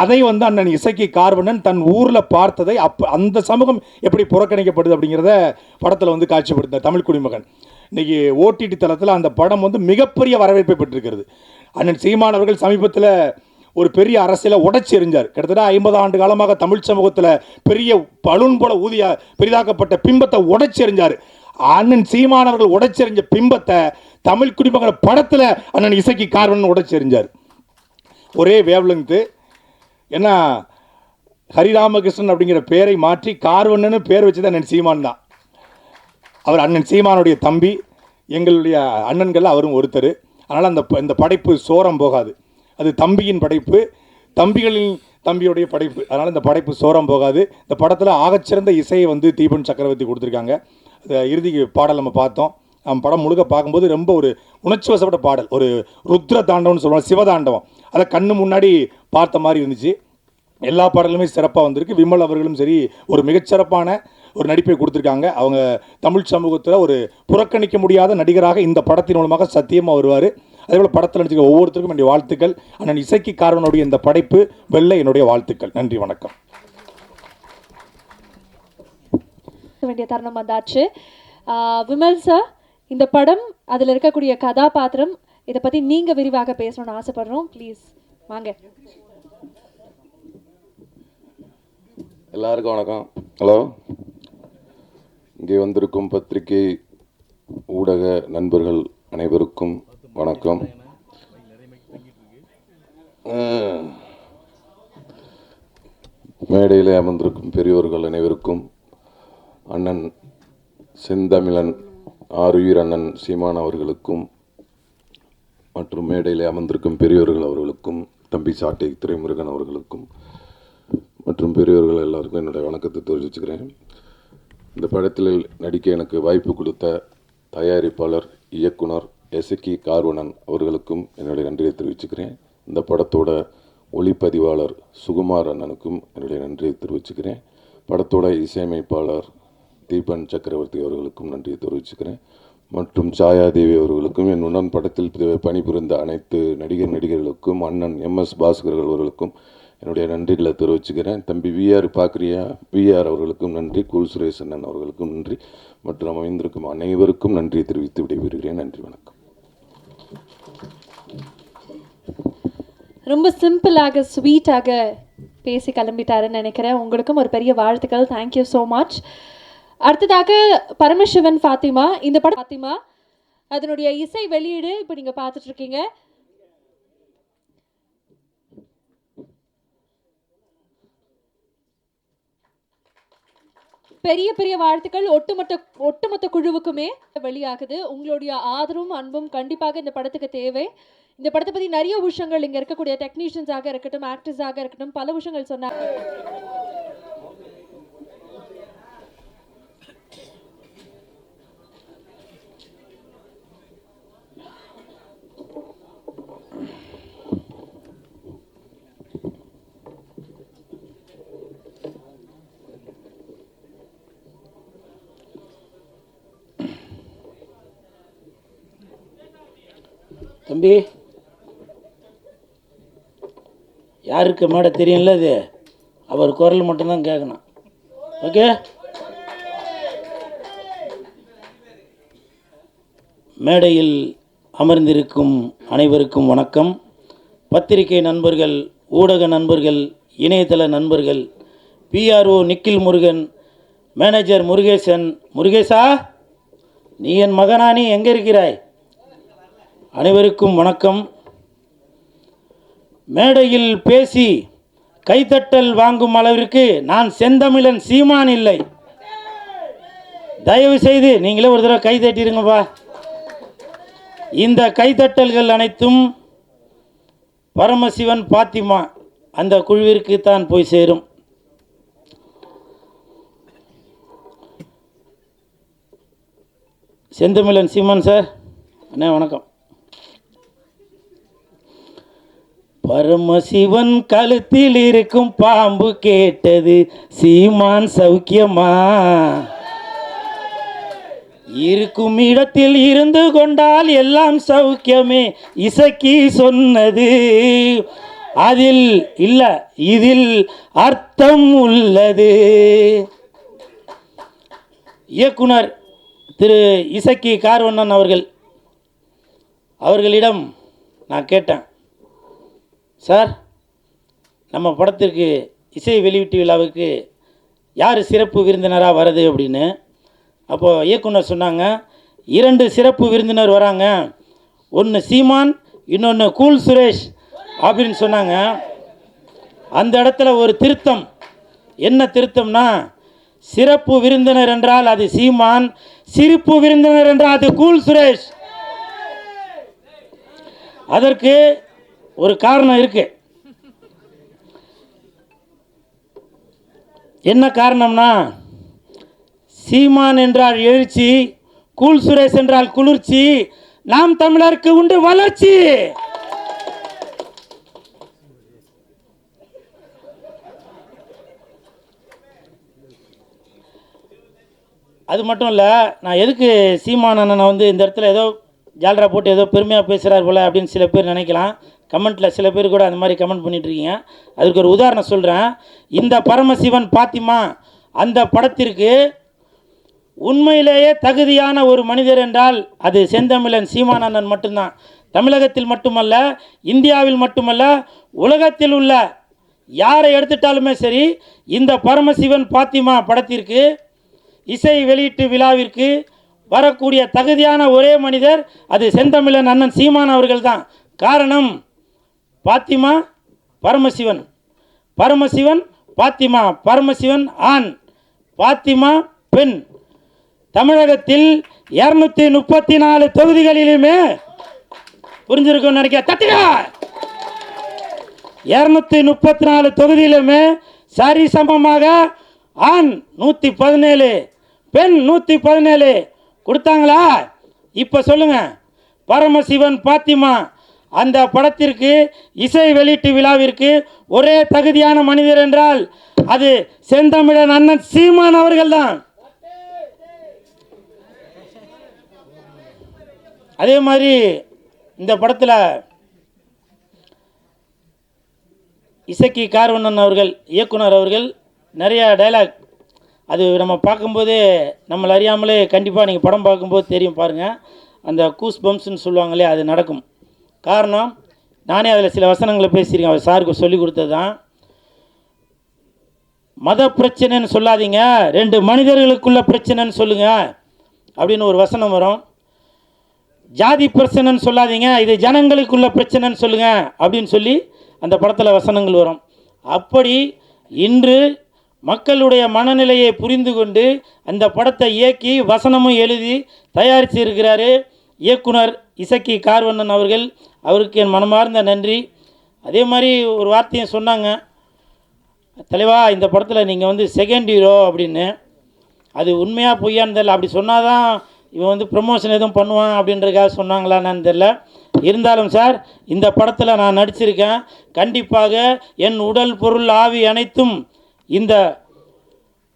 அதை வந்து அண்ணன் இசக்கி கார்வண்ணன் தன் ஊரில் பார்த்ததை அந்த சமூகம் எப்படி புறக்கணிக்கப்படுது அப்படிங்கிறத படத்தில் வந்து காட்சிப்படுத்த தமிழ் குடிமகன். இன்றைக்கி ஓடிடி தளத்தில் அந்த படம் வந்து மிகப்பெரிய வரவேற்பை பெற்றிருக்கிறது. அண்ணன் சீமான் அவர்கள் சமீபத்தில் ஒரு பெரிய அரசியலை உடைச்சி எறிஞ்சார். கிட்டத்தட்ட 50 ஆண்டு காலமாக தமிழ் சமூகத்தில் பெரிய பலூன் போல பெரிதாக்கப்பட்ட பிம்பத்தை உடைச்சி எறிஞ்சார். அண்ணன் சீமானவர்கள் உடைச்சி எறிஞ்ச பிம்பத்தை தமிழ் குடிமகன் படத்தில் அண்ணன் இசக்கி கார்வண்ணன் உடைச்சி எறிஞ்சார். ஒரே வேவ்லெங்து. ஏன்னா ஹரிராமகிருஷ்ணன் அப்படிங்கிற பேரை மாற்றி கார்வண்ணன்னு பேர் வச்சது அண்ணன் சீமான் தான். அவர் அண்ணன் சீமானுடைய தம்பி, எங்களுடைய அண்ணன்கள் அவரும் ஒருத்தர். அதனால் இந்த படைப்பு சோரம் போகாது. அது தம்பியின் படைப்பு, தம்பிகளின் தம்பியுடைய படைப்பு. அதனால் இந்த படைப்பு சோரம் போகாது. இந்த படத்தில் ஆகச்சிறந்த இசையை வந்து தீபன் சக்கரவர்த்தி கொடுத்துருக்காங்க. இறுதி பாடல் நம்ம பார்த்தோம். நம்ம படம் முழுக்க பார்க்கும்போது ரொம்ப ஒரு உணர்ச்சி வசப்பட்ட பாடல், ஒரு ருத்ர தாண்டவம்னு சொல்லுவாங்க, சிவதாண்டவம். அதை கண்ணு முன்னாடி பார்த்த மாதிரி இருந்துச்சு. எல்லா பாடலுமே சிறப்பாக வந்திருக்கு. விமல் அவர்களும் சரி ஒரு மிகச்சிறப்பான ஒரு நடிப்பை கொடுத்துருக்காங்க. அவங்க தமிழ் சமூகத்தில் ஒரு புறக்கணிக்க முடியாத நடிகராக இந்த படத்தின் மூலமாக சத்தியமாக வருவார். அதேபோல் படத்தில் நடிச்சிருக்க ஒவ்வொருத்தருக்கும் என்னுடைய வாழ்த்துக்கள். அண்ணன் இசக்கி கார்வனுடைய இந்த படைப்பு வெல்ல என்னுடைய வாழ்த்துக்கள். நன்றி, வணக்கம். வேண்டிய தருணம் வந்தாச்சு. விமல் சார், இந்த படம், அதில் இருக்கக்கூடிய கதாபாத்திரம், இதை பற்றி நீங்கள் விரிவாக பேசணும்னு ஆசைப்படுறோம். ப்ளீஸ் வாங்க. எல்லாருக்கும் வணக்கம். ஹலோ. இங்கே வந்திருக்கும் பத்திரிகை ஊடக நண்பர்கள் அனைவருக்கும் வணக்கம். மேடையில் அமர்ந்திருக்கும் பெரியோர்கள் அனைவருக்கும், அண்ணன் செந்தமிழன் ஆருயிர் அண்ணன் சீமான் அவர்களுக்கும் மற்றும் மேடையில் அமர்ந்திருக்கும் பெரியோர்கள் அவர்களுக்கும், தம்பி சாட்டை துரைமுருகன் அவர்களுக்கும் மற்றும் பெரியோர்கள் எல்லாருக்கும் என்னுடைய வணக்கத்தை தெரிவிச்சுக்கிறேன். இந்த படத்தில் நடிக்க எனக்கு வாய்ப்பு கொடுத்த தயாரிப்பாளர், இயக்குனர் இசக்கி கார்வண்ணன் அவர்களுக்கும் என்னுடைய நன்றியை தெரிவிச்சுக்கிறேன். இந்த படத்தோட ஒளிப்பதிவாளர் சுகுமார் அண்ணனுக்கும் என்னுடைய நன்றியை தெரிவிச்சுக்கிறேன். படத்தோட இசையமைப்பாளர் தீபன் சக்கரவர்த்தி அவர்களுக்கும் நன்றியை தெரிவிச்சுக்கிறேன். மற்றும் சாயாதேவி அவர்களுக்கும், என்னுடன் படத்தில் பணிபுரிந்த அனைத்து நடிகர்களுக்கும், அண்ணன் MS பாஸ்கர் அவர்களுக்கும் என்னுடைய நன்றிகளை தெரிவிச்சுக்கிறேன். தம்பி VR பார்க்குறியா, VR அவர்களுக்கும் நன்றி, கூல் சுரேஷ் அண்ணன் அவர்களுக்கும் நன்றி மற்றும் அமைந்திருக்கும் அனைவருக்கும் நன்றியை தெரிவித்து விடைபெறுகிறேன். நன்றி, வணக்கம். ரொம்ப சிம்பிளாக ஸ்வீட்டாக பேசி கிளம்பிட்டாருன்னு நினைக்கிறேன். உங்களுக்கும் ஒரு பெரிய வாழ்த்துக்கள். Thank you so much. அடுத்ததாக பரமசிவன் ஃபாத்திமா. இந்த படம் ஃபாத்திமா அதனுடைய இசை வெளியீடு இப்போ நீங்க பார்த்துட்டு இருக்கீங்க. பெரிய பெரிய வாழ்த்துக்கள் ஒட்டுமொத்த குழுவுக்குமே வெளியாகுது. உங்களுடைய ஆதரவும் அன்பும் கண்டிப்பாக இந்த படத்துக்கு தேவை. இந்த படத்தை பற்றி நிறைய விஷயங்கள் இங்கே இருக்கக்கூடிய டெக்னீஷியன்ஸாக இருக்கட்டும், ஆக்டர்ஸாக இருக்கட்டும், பல விஷயங்கள் சொன்னாங்க. தம்பி, யாருக்கு மேடை தெரியும்ல, இது அவர் குரல் மட்டும்தான் கேட்கணும். ஓகே, மேடையில் அமர்ந்திருக்கும் அனைவருக்கும் வணக்கம். பத்திரிகை நண்பர்கள், ஊடக நண்பர்கள், இணையதள நண்பர்கள், பிஆர்ஓ நிக்கில் முருகன், மேனேஜர் முருகேசன். முருகேசா, நீ என் மகனானி, எங்கே இருக்கிறாய்? அனைவருக்கும் வணக்கம். மேடையில் பேசி கைத்தட்டல் வாங்கும் அளவிற்கு நான் செந்தமிழன் சீமான் இல்லை. தயவு செய்து நீங்களே ஒரு தடவை கை தட்டிடுங்கப்பா. இந்த கைத்தட்டல்கள் அனைத்தும் பரமசிவன் பாத்திமா அந்த குழுவிற்கு தான் போய் சேரும். செந்தமிழன் சீமான் சார், அண்ணே வணக்கம். பரமசிவன் கழுத்தில் இருக்கும் பாம்பு கேட்டது சீமான் சௌக்கியமா, இருக்கும் இடத்தில் இருந்து கொண்டால் எல்லாம் சௌக்கியமே இசக்கி சொன்னது. அதில் இல்ல, இதில் அர்த்தம் உள்ளது. இயக்குனர் திரு இசக்கி கார்வண்ணன் அவர்களிடம் நான் கேட்டேன், சார் நம்ம படத்திற்கு இசை வெளியீட்டு விழாவுக்கு யார் சிறப்பு விருந்தினராக வருது அப்படின்னு. அப்போது இயக்குனர் சொன்னாங்க, 2 சிறப்பு விருந்தினர் வராங்க, ஒன்று சீமான், இன்னொன்று கூல் சுரேஷ் அப்படின்னு சொன்னாங்க. அந்த இடத்துல ஒரு திருத்தம். என்ன திருத்தம்னா, சிறப்பு விருந்தினர் என்றால் அது சீமான், சிரிப்பு விருந்தினர் என்றால் அது கூல் சுரேஷ். அதற்கு ஒரு காரணம் இருக்கு. என்ன காரணம்னா, சீமான் என்றால் எழுச்சி, கூல் சுரேஷ் என்றால் குளிர்ச்சி, நாம் தமிழருக்கு உண்டு வளர்ச்சி. அது மட்டும் இல்லை, நான் எதுக்கு சீமான் அண்ணனை இந்த இடத்துல ஏதோ ஜால்ரா போட்டு ஏதோ பெருமையாக பேசுகிறார் போல் அப்படின்னு சில பேர் நினைக்கலாம். கமெண்ட்டில் சில பேர் கூட அந்த மாதிரி கமெண்ட் பண்ணிகிட்ருக்கீங்க. அதுக்கு ஒரு உதாரணம் சொல்கிறேன். இந்த பரமசிவன் பாத்திமா அந்த படத்திற்கு உண்மையிலேயே தகுதியான ஒரு மனிதர் என்றால் அது செந்தமிழன் சீமான் அண்ணன் மட்டும்தான். தமிழகத்தில் மட்டுமல்ல, இந்தியாவில் மட்டுமல்ல, உலகத்தில் உள்ள யாரை எடுத்துட்டாலுமே சரி, இந்த பரமசிவன் பாத்திமா படத்திற்கு இசை வெளியீட்டு விழாவிற்கு வரக்கூடிய தகுதியான ஒரே மனிதர் அது செந்தமிழன் அண்ணன் சீமான் அவர்கள் தான். காரணம், பாத்திமா பரமசிவன், பரமசிவன் பாத்திமா, பரமசிவன் ஆண், பாத்திமா பெண். தமிழகத்தில் 234 தொகுதிகளிலுமே புரிஞ்சிருக்கும் நினைக்க தட்டுங்க. 234 தொகுதியிலுமே சரிசமமாக ஆண் 117, பெண் 117 கொடுத்தாங்களா? இப்போ சொல்லுங்க, பரமசிவன் பாத்திமா அந்த படத்திற்கு இசை வெளியீட்டு விழாவிற்கு ஒரே தகுதியான மனிதர் என்றால் அது செந்தமிழன் அண்ணன் சீமான் அவர்கள் தான். அதே மாதிரி இந்த படத்தில் இசக்கி கார்வண்ணன் இயக்குனர் அவர்கள் நிறைய டைலாக், அது நம்ம பார்க்கும்போதே நம்மளை அறியாமலே கண்டிப்பாக நீங்கள் படம் பார்க்கும்போது தெரியும், பாருங்கள். அந்த கூஸ் பம்ப்ஸ்ன்னு சொல்லுவாங்களே, அது நடக்கும். காரணம், நானே அதில் சில வசனங்களை பேசியிருக்கேன், அவர் சாருக்கு சொல்லி கொடுத்தது தான். மத பிரச்சனைன்னு சொல்லாதீங்க, 2 மனிதர்களுக்குள்ள பிரச்சனைன்னு சொல்லுங்க அப்படின்னு ஒரு வசனம் வரும். ஜாதி பிரச்சனைன்னு சொல்லாதீங்க, இது ஜனங்களுக்குள்ள பிரச்சனைன்னு சொல்லுங்க அப்படின்னு சொல்லி அந்த படத்தில் வசனங்கள் வரும். அப்படி இன்று மக்களுடைய மனநிலையை புரிந்து கொண்டு அந்த படத்தை இயக்கி வசனமும் எழுதி தயாரித்து இருக்கிறாரு இயக்குனர் இசக்கி கார்வண்ணன் அவர்கள். அவருக்கு என் மனமார்ந்த நன்றி. அதே மாதிரி ஒரு வார்த்தையும் சொன்னாங்க, தலைவா இந்த படத்தில் நீங்கள் வந்து செகண்ட் ஹீரோ அப்படின்னு. அது உண்மையாக பொய்யான்னு தெரியல. அப்படி சொன்னால் தான் இவன் வந்து ப்ரமோஷன் எதுவும் பண்ணுவான் அப்படின்றதுக்காக சொன்னாங்களான்னு தெரில. இருந்தாலும் சார், இந்த படத்தில் நான் நடிச்சிருக்கேன். கண்டிப்பாக என் உடல் பொருள் ஆவி அனைத்தும் இந்த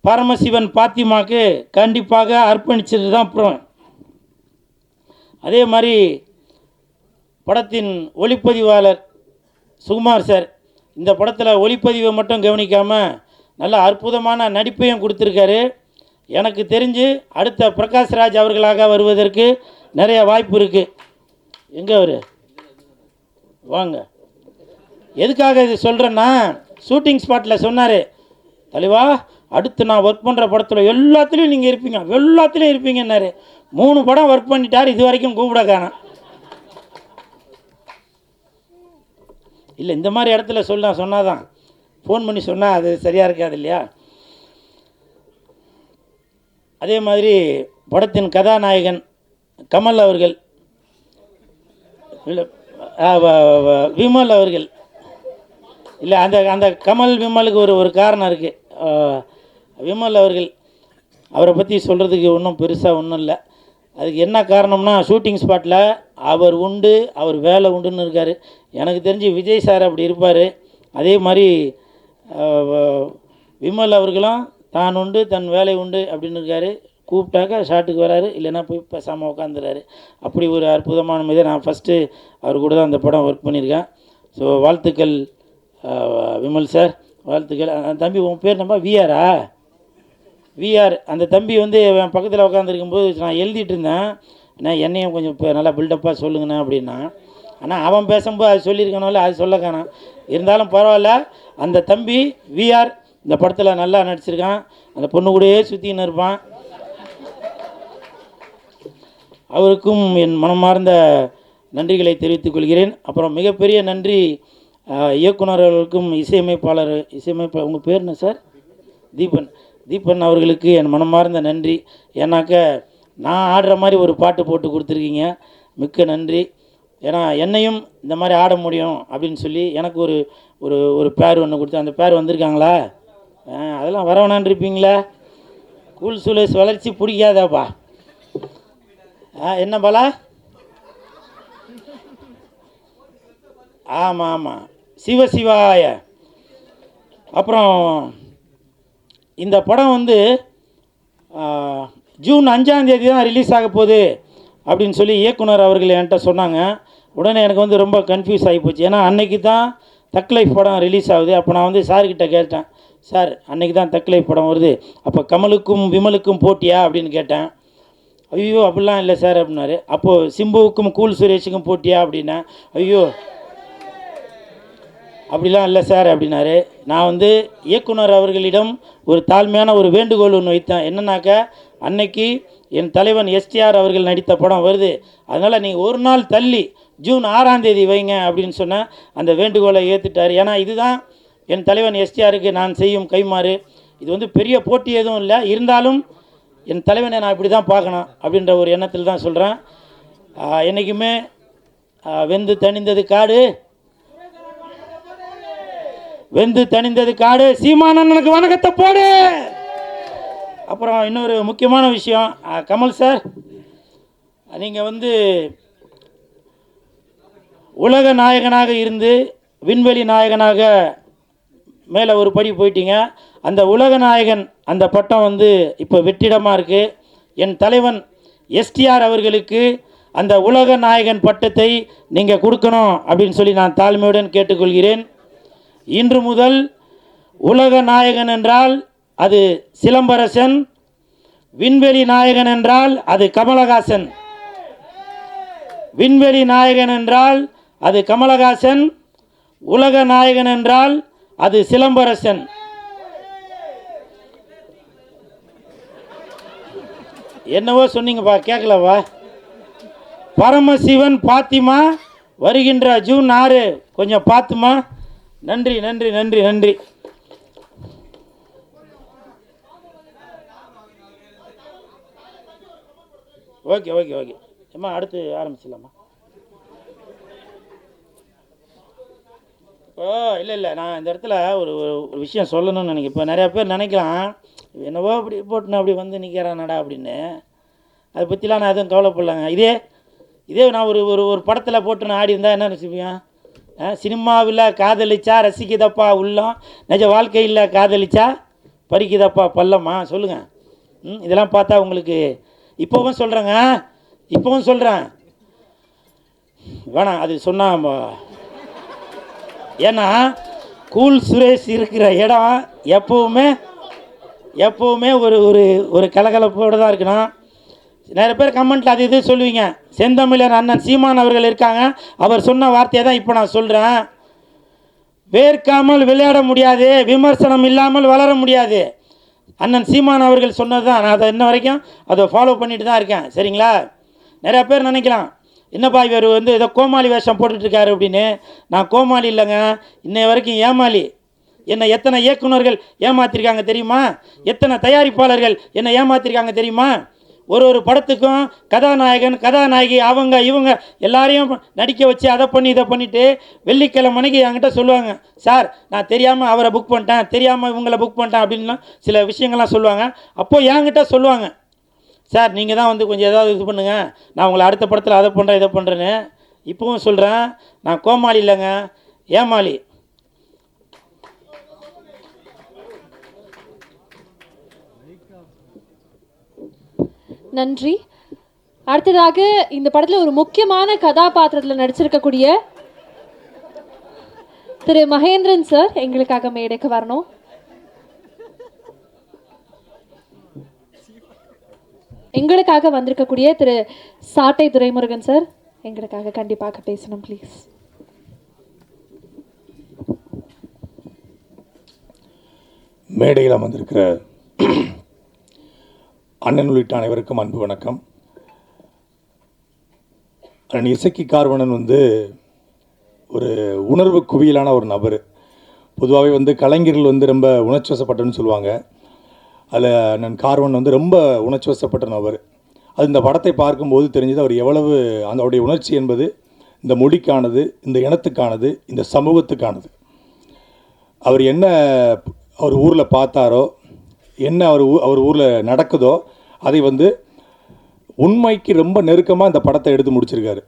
பரமசிவன் பாத்திமாக்கு கண்டிப்பாக அர்ப்பணிச்சது தான். அப்புறம் அதே மாதிரி படத்தின் ஒளிப்பதிவாளர் சுகுமார் சார் இந்த படத்தில் ஒளிப்பதிவை மட்டும் கவனிக்காமல் நல்ல அற்புதமான நடிப்பையும் கொடுத்துருக்காரு. எனக்கு தெரிஞ்சு அடுத்த பிரகாஷ்ராஜ் அவர்களாக வருவதற்கு நிறைய வாய்ப்பு இருக்குது. எங்கே அவர் வாங்க. எதுக்காக இது சொல்கிறேன்னா, ஷூட்டிங் ஸ்பாட்டில் சொன்னார், தலைவா அடுத்து நான் ஒர்க் பண்ணுற படத்தில் எல்லாத்துலேயும் நீங்கள் இருப்பீங்க, எல்லாத்துலேயும் இருப்பீங்கன்னாரு. 3 படம் ஒர்க் பண்ணிட்டார், இது வரைக்கும் கூப்பிட காணோம். இல்லை, இந்த மாதிரி இடத்துல சொன்னாதான் ஃபோன் பண்ணி சொன்னால் அது சரியாக இருக்காது இல்லையா. அதே மாதிரி படத்தின் கதாநாயகன் கமல் அவர்கள், இல்லை விமல் அவர்கள், இல்லை அந்த அந்த கமல் விமலுக்கு ஒரு காரணம் இருக்குது. விமல் அவர்கள், அவரை பற்றி சொல்கிறதுக்கு ஒன்றும் பெருசாக ஒன்றும் இல்லை. அதுக்கு என்ன காரணம்னா, ஷூட்டிங் ஸ்பாட்டில் அவர் உண்டு, அவர் வேலை உண்டுன்னு இருக்கார். எனக்கு தெரிஞ்சு விஜய் சார் அப்படி இருப்பார். அதே மாதிரி விமல் அவர்களும் தான் உண்டு தன் வேலை உண்டு அப்படின்னு இருக்கார். கூப்பிட்டாக்கா ஷாட்டுக்கு வராரு, இல்லைன்னா போய் பேசாமல் உட்காந்துறாரு. அப்படி ஒரு அற்புதமான மீது நான் ஃபஸ்ட்டு அவர் கூட தான் அந்த படம் ஒர்க் பண்ணியிருக்கேன். ஸோ வாழ்த்துக்கள் விமல் சார், வாழ்த்துக்கள். தம்பி உன் பேர் நம்ம விஆரா? விஆர். அந்த தம்பி வந்து என் பக்கத்தில் உட்காந்துருக்கும்போது நான் எழுதிட்டு இருந்தேன், ஏன்னா என்னையும் கொஞ்சம் இப்போ நல்லா பில்டப்பாக சொல்லுங்கண்ணா அப்படின்னா. ஆனால் அவன் பேசும்போது அது சொல்லியிருக்கணும்ல, அது சொல்ல காணோம். இருந்தாலும் பரவாயில்ல, அந்த தம்பி விஆர் இந்த படத்தில் நல்லா நடிச்சிருக்கான். அந்த பொண்ணு கூடயே சுற்றின்னு இருப்பான். அவருக்கும் என் மனமார்ந்த நன்றிகளை தெரிவித்துக் கொள்கிறேன். அப்புறம் மிகப்பெரிய நன்றி இயக்குனர்களுக்கும் இசையமைப்பாளர் உங்கள் பேர் என்ன சார்? தீபன் அவர்களுக்கு என் மனமார்ந்த நன்றி. ஏன்னாக்க நான் ஆடுற மாதிரி ஒரு பாட்டு போட்டு கொடுத்துருக்கீங்க, மிக்க நன்றி. ஏன்னா என்னையும் இந்த மாதிரி ஆட முடியும் அப்படின்னு சொல்லி எனக்கு ஒரு ஒரு ஒரு பேர் ஒன்று கொடுத்து, அந்த பேர் வந்திருக்காங்களா? அதெல்லாம் வரவேணான் இருப்பீங்களா? கூல் சுலேஷ் வளர்ச்சி பிடிக்காதாப்பா? என்ன பாலா? ஆமாம் ஆமாம், சிவசிவாய. அப்புறம் இந்த படம் வந்து ஜூன் 5ஆம் தேதி தான் ரிலீஸ் ஆக போகுது அப்படின்னு சொல்லி இயக்குனர் அவர்கள் என்கிட்ட சொன்னாங்க. உடனே எனக்கு வந்து ரொம்ப கன்ஃபியூஸ் ஆகி போச்சு. ஏன்னா அன்னைக்கு தான் தக் லைஃப் படம் ரிலீஸ் ஆகுது. அப்போ நான் வந்து சார்கிட்ட கேட்டேன், சார் அன்னைக்கு தான் தக் லைஃப் படம் வருது, அப்போ கமலுக்கும் விமலுக்கும் போட்டியா அப்படின்னு கேட்டேன். ஐயோ அப்படிலாம் இல்லை சார் அப்படின்னாரு. அப்போது சிம்புவுக்கும் கூல் சுரேஷுக்கும் போட்டியா அப்படின்னேன். ஐயோ அப்படிலாம் இல்லை சார் அப்படின்னாரு. நான் வந்து இயக்குனர் அவர்களிடம் ஒரு தாழ்மையான ஒரு வேண்டுகோள் ஒன்று வைத்தேன். என்னன்னாக்கா, அன்னைக்கு என் தலைவன் எஸ்டிஆர் அவர்கள் நடித்த படம் வருது, அதனால் நீங்கள் ஒரு நாள் தள்ளி ஜூன் 6ஆம் தேதி வைங்க அப்படின்னு சொன்னேன். அந்த வேண்டுகோளை ஏற்றுட்டார். ஏன்னா இதுதான் என் தலைவன் எஸ்டிஆருக்கு நான் செய்யும் கைமாறு. இது வந்து பெரிய போட்டி எதுவும் இல்லை, இருந்தாலும் என் தலைவனை நான் இப்படி தான் பார்க்கணும் அப்படின்ற ஒரு எண்ணத்தில் தான் சொல்கிறேன். என்றைக்குமே வெந்து தணிந்தது காடு, வெந்து தணிந்தது காடு, சீமானனுக்கு வணக்கத்தை போடு. அப்புறம் இன்னொரு முக்கியமான விஷயம், கமல் சார், நீங்கள் வந்து உலக நாயகனாக இருந்து விண்வெளி நாயகனாக மேலே ஒரு படி போயிட்டீங்க. அந்த உலக நாயகன் அந்த பட்டம் வந்து இப்போ வெற்றிடமாக இருக்குது. என் தலைவன் எஸ்டிஆர் அவர்களுக்கு அந்த உலக நாயகன் பட்டத்தை நீங்கள் கொடுக்கணும் அப்படின்னு சொல்லி நான் தாழ்மையுடன் கேட்டுக்கொள்கிறேன். இன்று முதல் உலக நாயகன் என்றால் அது சிலம்பரசன், விண்வெளி நாயகன் என்றால் அது கமலஹாசன். விண்வெளி நாயகன் என்றால் அது கமலஹாசன், உலக நாயகன் என்றால் அது சிலம்பரசன். என்னவோ சொன்னீங்கப்பா, கேட்கலவா? பரமசிவன் பாத்திமா வருகின்ற ஜூன் 6, கொஞ்சம் பார்த்துமா. நன்றி நன்றி நன்றி நன்றி. ஓகே ஓகே ஓகே அம்மா, அடுத்து ஆரம்பிச்சிடலாமா? இல்லை நான் இந்த இடத்துல ஒரு ஒரு விஷயம் சொல்லணும்னு நினைக்கிறேன். இப்போ நிறையா பேர் நினைக்கலாம், என்னவோ அப்படி போட்டுன்னு அப்படி வந்து நிற்கிறானடா அப்படின்னு. அதை பற்றிலாம் நான் எதுவும் கவலைப்படலாங்க. இதே நான் ஒரு ஒரு ஒரு படத்தில் போட்டு நான் ஆடி இருந்தால் என்ன நினச்சிப்பேன்? சினிமாவில் காதலிச்சா ரசிக்குதப்பா உள்ளம், நிஜ வாழ்க்கையில் காதலிச்சா பறிக்குதப்பா பள்ளமா? சொல்லுங்கள். இதெல்லாம் பார்த்தா உங்களுக்கு இப்போவும் சொல்கிறேன் வேணாம் அது சொன்னால். ஏன்னா கூல் சுரேஷ் இருக்கிற இடம் எப்போவுமே ஒரு ஒரு ஒரு கலகலப்போடு தான் இருக்கணும். நிறைய பேர் கமெண்ட்டில் அது இது சொல்லுவீங்க. செந்தமிழர் அண்ணன் சீமான் அவர்கள் இருக்காங்க, அவர் சொன்ன வார்த்தையை தான் இப்போ நான் சொல்கிறேன். வேர்க்காமல் விளையாட முடியாது, விமர்சனம் இல்லாமல் வளர முடியாது. அண்ணன் சீமான் அவர்கள் சொன்னது தான். நான் அதை இன்ன வரைக்கும் அதை ஃபாலோ பண்ணிட்டு தான் இருக்கேன். சரிங்களா? நிறையா பேர் நினைக்கலாம், என்னப்பா இவர் வந்து ஏதோ கோமாளி வேஷம் போட்டுட்ருக்காரு அப்படின்னு. நான் கோமாளி இல்லைங்க, இன்னை வரைக்கும் ஏமாளி. என்னை எத்தனை இயக்குநர்கள் ஏமாற்றிருக்காங்க தெரியுமா? எத்தனை தயாரிப்பாளர்கள் என்னை ஏமாற்றிருக்காங்க தெரியுமா? ஒரு படத்துக்கும் கதாநாயகி அவங்க இவங்க எல்லாரையும் நடிக்க வச்சு அதை பண்ணி இதை பண்ணிவிட்டு வெள்ளிக்கிழமை மணிக்கு என்கிட்ட சொல்லுவாங்க, சார் நான் தெரியாமல் அவரை புக் பண்ணிட்டேன், தெரியாமல் இவங்களை புக் பண்ணிட்டேன் அப்படின்லாம் சில விஷயங்கள்லாம் சொல்லுவாங்க. அப்போது என்கிட்ட சொல்லுவாங்க, சார் நீங்கள் தான் வந்து கொஞ்சம் ஏதாவது இது பண்ணுங்கள், நான் உங்களை அடுத்த படத்தில் அதை பண்ணுறேன் இதை பண்ணுறேன்னு. இப்போவும் சொல்கிறேன், நான் கோமாளி இல்லைங்க, ஏமாளி. நன்றி. அடுத்ததாக இந்த படத்தில் ஒரு முக்கியமான கதாபாத்திரத்தில் நடிச்சிருக்கக்கூடிய திரு மகேந்திரன் சார் எங்களுக்காக மேடைக்கு வரணும். எங்களுக்காக வந்திருக்கக்கூடிய திரு சாட்டை துரைமுருகன் சார் எங்களுக்காக கண்டிப்பாக பேசணும் ப்ளீஸ். மேடையில் அமர்ந்திருக்கிற அண்ணன் உள்ளிட்ட அனைவருக்கும் அன்பு வணக்கம். அண்ணன் இசக்கி கார்வணன் வந்து ஒரு உணர்வு குவியலான ஒரு நபர். பொதுவாகவே வந்து கலைஞர்கள் வந்து ரொம்ப உணர்ச்சிவசப்பட்டன்னு சொல்லுவாங்க. அதில் அண்ணன் கார்வன் வந்து ரொம்ப உணர்ச்சிவசப்பட்ட நபர். அது இந்த படத்தை பார்க்கும்போது தெரிஞ்சது அவர் எவ்வளவு அவருடைய உணர்ச்சி என்பது இந்த மொழிக்கானது, இந்த இனத்துக்கானது, இந்த சமூகத்துக்கானது. அவர் என்ன அவர் ஊரில் பார்த்தாரோ, என்ன அவர் ஊரில் நடக்குதோ அதை வந்து உண்மைக்கு ரொம்ப நெருக்கமாக இந்த படத்தை எடுத்து முடிச்சிருக்காரு.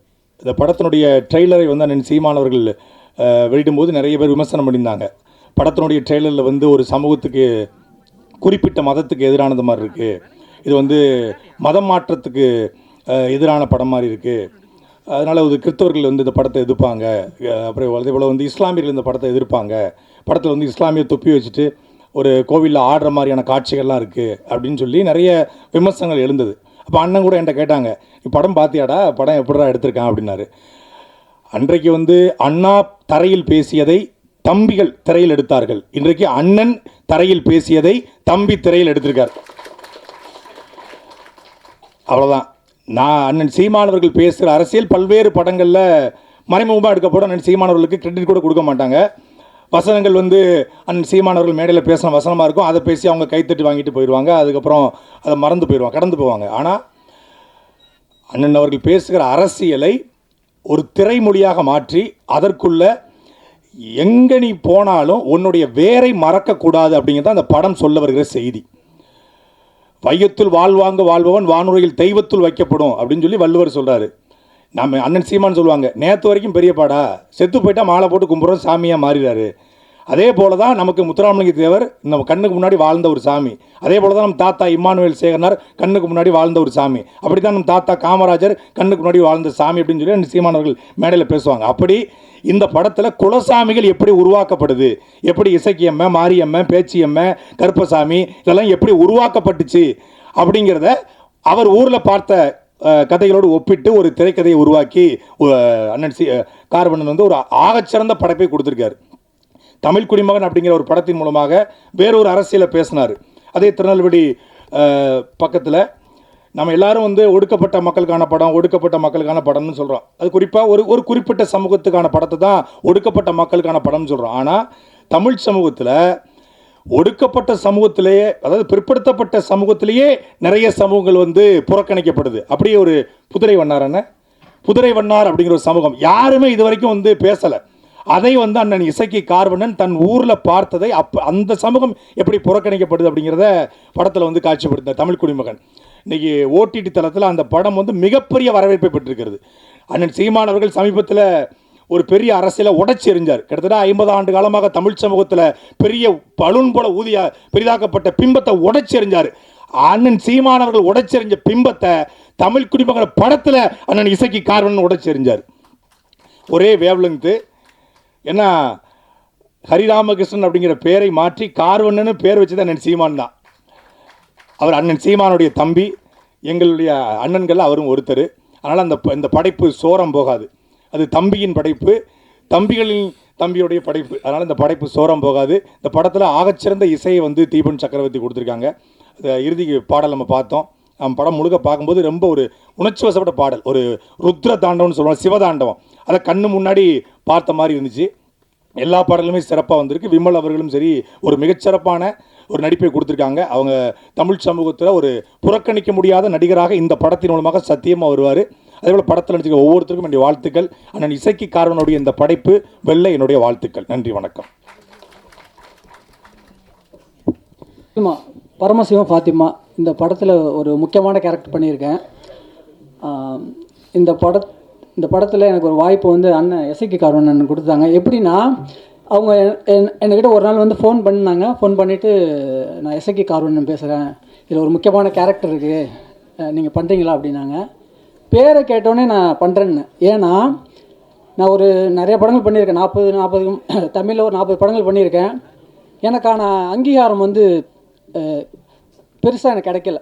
இந்த படத்தினுடைய ட்ரெய்லரை வந்து அண்ணன் சீமான் அவர்கள் வெளியிடும்போது நிறைய பேர் விமர்சனம் பண்ணியிருந்தாங்க. படத்தினுடைய ட்ரெய்லரில் வந்து ஒரு சமூகத்துக்கு, குறிப்பிட்ட மதத்துக்கு எதிரானது மாதிரி இருக்குது, இது வந்து மதம் மாற்றத்துக்கு எதிரான படம் மாதிரி இருக்குது, அதனால் ஒரு கிறிஸ்தவர்கள் வந்து இந்த படத்தை எதிர்ப்பாங்க, அப்புறம் அதே போல் வந்து இஸ்லாமியர்கள் இந்த படத்தை எதிர்ப்பாங்க, படத்தில் வந்து இஸ்லாமிய தொப்பி வச்சுட்டு ஒரு கோவிலில் ஆடுற மாதிரியான காட்சிகள்லாம் இருக்குது அப்படின்னு சொல்லி நிறைய விமர்சனங்கள் எழுந்தது. அப்போ அண்ணன் கூட என்கிட்ட கேட்டாங்க, நீ படம் பார்த்தியாடா, படம் எப்படிடா எடுத்திருக்கான் அப்படின்னாரு. அன்றைக்கு வந்து அண்ணா தரையில் பேசியதை தம்பிகள் திரையில் எடுத்தார்கள், இன்றைக்கு அண்ணன் தரையில் பேசியதை தம்பி திரையில் எடுத்திருக்கார். அவ்வளோதான். நான் அண்ணன் சீமானவர்கள் பேசுகிற அரசியல் பல்வேறு படங்களில் மறைமுகமாக எடுக்கப்படும். அண்ணன் சீமானவர்களுக்கு கிரெடிட் கூட கொடுக்க மாட்டாங்க. வசனங்கள் வந்து அண்ணன் சீமானவர்கள் மேடையில் பேசின வசனமாக இருக்கும், அதை பேசி அவங்க கைத்தட்டி வாங்கிட்டு போயிடுவாங்க, அதுக்கப்புறம் அதை மறந்து போயிடுவாங்க, கடந்து போவாங்க. ஆனால் அண்ணன் அவர்கள் பேசுகிற அரசியலை ஒரு திரைமொழியாக மாற்றி அதற்குள்ள எங்கே நீ போனாலும் உன்னுடைய வேரை மறக்கக்கூடாது அப்படிங்கிறது அந்த படம் சொல்ல வருகிற செய்தி. வையத்துள் வாழ்வாங்க வாழ்பவன் வானுரையில் தெய்வத்துள் வைக்கப்படும் அப்படின்னு சொல்லி வள்ளுவர் சொல்கிறாரு. நம்ம அண்ணன் சீமான் சொல்லுவாங்க, நேற்று வரைக்கும் பெரியப்பாடா, செத்து போயிட்டா மாலை போட்டு கும்பிட்றோம் சாமியாக மாறிடாரு. அதே போல தான் நமக்கு முத்துராமலிங்க தேவர் நம்ம கண்ணுக்கு முன்னாடி வாழ்ந்த ஒரு சாமி. அதே போல தான் நம்ம தாத்தா இம்மானுவேல் சேகரனார் கண்ணுக்கு முன்னாடி வாழ்ந்த ஒரு சாமி. அப்படி தான் நம்ம தாத்தா காமராஜர் கண்ணுக்கு முன்னாடி வாழ்ந்த சாமி அப்படின்னு சொல்லி அண்ணன் சீமானவர்கள் மேடையில் பேசுவாங்க. அப்படி இந்த படத்தில் குலசாமிகள் எப்படி உருவாக்கப்படுது, எப்படி இசக்கியம்ம, மாரியம்ம, பேச்சியம்ம, கருப்பசாமி இதெல்லாம் எப்படி உருவாக்கப்பட்டுச்சு அப்படிங்கிறத அவர் ஊரில் பார்த்த கதைகளோடு ஒப்பிட்டு ஒரு திரைக்கதையை உருவாக்கி அண்ணன் கார்வணன் வந்து ஒரு ஆகச்சிறந்த படைப்பை கொடுத்துருக்காரு. தமிழ் குடிமகன் அப்படிங்கிற ஒரு படத்தின் மூலமாக வேறொரு அரசியலை பேசினார். அதே திருநெல்வேலி பக்கத்தில் நம்ம எல்லாரும் வந்து ஒடுக்கப்பட்ட மக்களுக்கான படம்னு சொல்கிறோம். அது குறிப்பாக ஒரு குறிப்பிட்ட சமூகத்துக்கான படத்தை தான் ஒடுக்கப்பட்ட மக்களுக்கான படம்னு சொல்கிறோம். ஆனால் தமிழ் சமூகத்தில் ஒடுக்கப்பட்ட சமூகத்திலேயே, அதாவது பிற்படுத்தப்பட்ட சமூகத்திலேயே நிறைய சமூகங்கள் வந்து புறக்கணிக்கப்படுது. அப்படியே ஒரு புதுரை வண்ணார் அப்படிங்கிற ஒரு சமூகம் யாருமே இது வரைக்கும் வந்து பேசலை. அதை வந்து அண்ணன் இசக்கி கார்வண்ணன் தன் ஊரில் பார்த்ததை அந்த சமூகம் எப்படி புறக்கணிக்கப்படுது அப்படிங்கிறத படத்தில் வந்து காட்சிப்படுத்த தமிழ் குடிமகன். இன்றைக்கி ஓடிடி தளத்தில் அந்த படம் வந்து மிகப்பெரிய வரவேற்பை பெற்றிருக்கிறது. அண்ணன் சீமான் அவர்கள் சமீபத்தில் ஒரு பெரிய அரசியலை உடைச்சி எறிஞ்சார். கிட்டத்தட்ட 50 ஆண்டு காலமாக தமிழ் சமூகத்தில் பெரிய பலூன் போல பெரிதாக்கப்பட்ட பிம்பத்தை உடைச்சி எறிஞ்சார். அண்ணன் சீமான் அவர்கள் உடைச்சி எறிஞ்ச பிம்பத்தை தமிழ் குடிமகன் படத்தில் அண்ணன் இசக்கி கார்வண்ணன் உடைச்சி எறிஞ்சார். ஒரே வேவ்லெங்து. ஏன்னா ஹரிராமகிருஷ்ணன் அப்படிங்கிற பேரை மாற்றி கார்வண்ணன்னு பேர் வச்சது அண்ணன் சீமான் தான். அவர் அண்ணன் சீமானுடைய தம்பி, எங்களுடைய அண்ணன்கள் அவரும் ஒருத்தர். அதனால் இந்த படைப்பு சோரம் போகாது. அது தம்பியின் படைப்பு, தம்பிகளின் தம்பியுடைய படைப்பு. அதனால் இந்த படைப்பு சோரம் போகாது. இந்த படத்தில் ஆகச்சிறந்த இசையை வந்து தீபன் சக்கரவர்த்தி கொடுத்துருக்காங்க. இறுதி பாடல் நம்ம பார்த்தோம். நம்ம படம் முழுக்க பார்க்கும்போது ரொம்ப ஒரு உணர்ச்சி வசப்பட்ட பாடல், ஒரு ருத்ர தாண்டவம்னு சொல்லுவாங்க, சிவதாண்டவம். அதை கண்ணு முன்னாடி பார்த்த மாதிரி இருந்துச்சு. எல்லா பாடலுமே சிறப்பாக வந்திருக்கு. விமல் அவர்களும் சரி ஒரு மிகச்சிறப்பான ஒரு நடிப்பை கொடுத்துருக்காங்க. அவங்க தமிழ் சமூகத்தில் ஒரு புறக்கணிக்க முடியாத நடிகராக இந்த படத்தின் மூலமாக சத்தியமாக வருவார். அதேபோல் படத்தில் நடிச்சிருக்க ஒவ்வொருத்தருக்கும் என்னுடைய வாழ்த்துக்கள். அண்ணன் இசக்கி கார்வனுடைய இந்த படைப்பு வெல்ல என்னுடைய வாழ்த்துக்கள். நன்றி, வணக்கம். பரமசிவம் ஃபாத்திமா இந்த படத்தில் ஒரு முக்கியமான கேரக்டர் பண்ணியிருக்கேன். இந்த படத்தில் எனக்கு ஒரு வாய்ப்பு வந்து அண்ணன் இசக்கி கார்வண்ணன் கொடுத்தாங்க. எப்படின்னா, அவங்க என்கிட்ட ஒரு நாள் வந்து ஃபோன் பண்ணாங்க. ஃபோன் பண்ணிவிட்டு, நான் இசக்கி கார்வண்ணன் பேசுகிறேன், இதில் ஒரு முக்கியமான கேரக்டர் இருக்குது, நீங்கள் பண்ணுறீங்களா அப்படின்னாங்க. பேரை கேட்டோன்னே நான் பண்ணுறேன்னு. ஏன்னா நான் நிறைய படங்கள் பண்ணியிருக்கேன். 40 தமிழில் ஒரு 40 படங்கள் பண்ணியிருக்கேன். எனக்கான அங்கீகாரம் வந்து பெருசாக எனக்கு கிடைக்கல.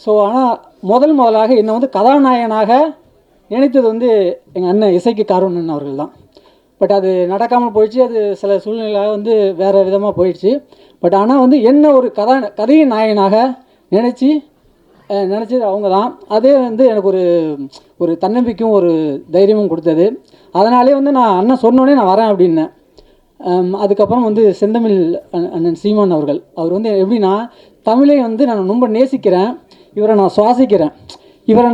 ஸோ ஆனால் முதலாக என்னை வந்து கதாநாயகனாக நினைத்தது வந்து எங்கள் அண்ணன் இசக்கி கார்வண்ணன் அவர்கள் தான். பட் அது நடக்காமல் போயிடுச்சு. அது சில சூழ்நிலையாக வந்து வேறு விதமாக போயிடுச்சு. பட் ஆனால் வந்து என்ன ஒரு கதையின் நாயகனாக நினச்சது அவங்க தான். அதே வந்து எனக்கு ஒரு தன்னம்பிக்கையும் ஒரு தைரியமும் கொடுத்தது. அதனாலே வந்து நான் அண்ணன் சொன்னோடனே நான் வரேன் அப்படின்னேன். அதுக்கப்புறம் வந்து செந்தமிழ் அண்ணன் சீமான் அவர் வந்து எப்படின்னா, தமிழை வந்து நான் ரொம்ப நேசிக்கிறேன், இவரை நான் சுவாசிக்கிறேன், இவர்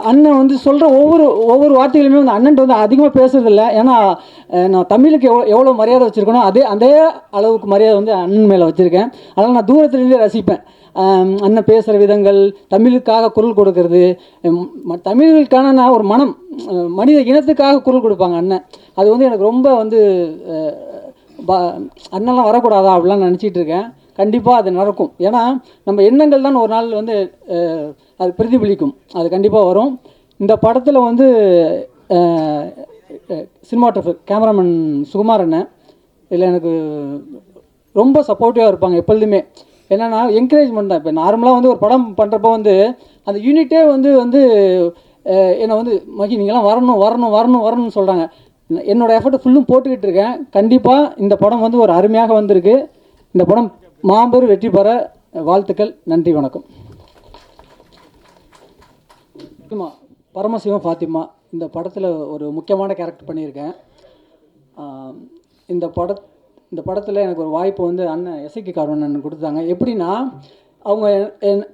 அண்ணன் வந்து சொல்கிற ஒவ்வொரு வார்த்தைகளுமே வந்து அண்ணன்ட்டு வந்து அதிகமாக பேசுறதில்ல. ஏன்னா நான் தமிழுக்கு எவ்வளோ மரியாதை வச்சுருக்கணும் அதே அளவுக்கு மரியாதை வந்து அண்ணன் மேலே வச்சுருக்கேன். அதனால் நான் தூரத்துலேருந்தே ரசிப்பேன். அண்ணன் பேசுகிற விதங்கள், தமிழுக்காக குரல் கொடுக்கறது, தமிழுக்கான ஒரு மனித இனத்துக்காக குரல் கொடுப்பாங்க அண்ணன். அது வந்து எனக்கு ரொம்ப வந்து அண்ணன்லாம் வரக்கூடாதா அப்படிலாம் நினச்சிட்டு இருக்கேன். கண்டிப்பாக அது நடக்கும். ஏன்னா நம்ம எண்ணங்கள் தான் ஒரு நாள் வந்து அது பிரதிபலிக்கும். அது கண்டிப்பாக வரும். இந்த படத்தில் வந்து சினிமாட்டோகிராஃபர் கேமராமேன் சுகுமார் அண்ணன் இதில் எனக்கு ரொம்ப சப்போர்ட்டிவாக இருப்பாங்க எப்பொழுதுமே. என்னென்னா என்கரேஜ்மெண்ட் தான். இப்போ நார்மலாக வந்து ஒரு படம் பண்ணுறப்போ வந்து அந்த யூனிட்டே வந்து என்னை வந்து மகி நீங்களாம் வரணும்னு சொல்கிறாங்க. என்னோடய எஃபர்ட்டை ஃபுல்லும் போட்டுக்கிட்டு இருக்கேன். கண்டிப்பாக இந்த படம் வந்து ஒரு அருமையாக வந்திருக்கு. இந்த படம் மாபெரும் வெற்றி பெற வாழ்த்துக்கள். நன்றி, வணக்கம். பரமசிவம் ஃபாத்திமா இந்த படத்தில் ஒரு முக்கியமான கேரக்டர் பண்ணியிருக்கேன். இந்த படத்தில் எனக்கு ஒரு வாய்ப்பு வந்து அண்ணன் இசக்கி கார்வண்ணன் கொடுத்தாங்க. எப்படின்னா, அவங்க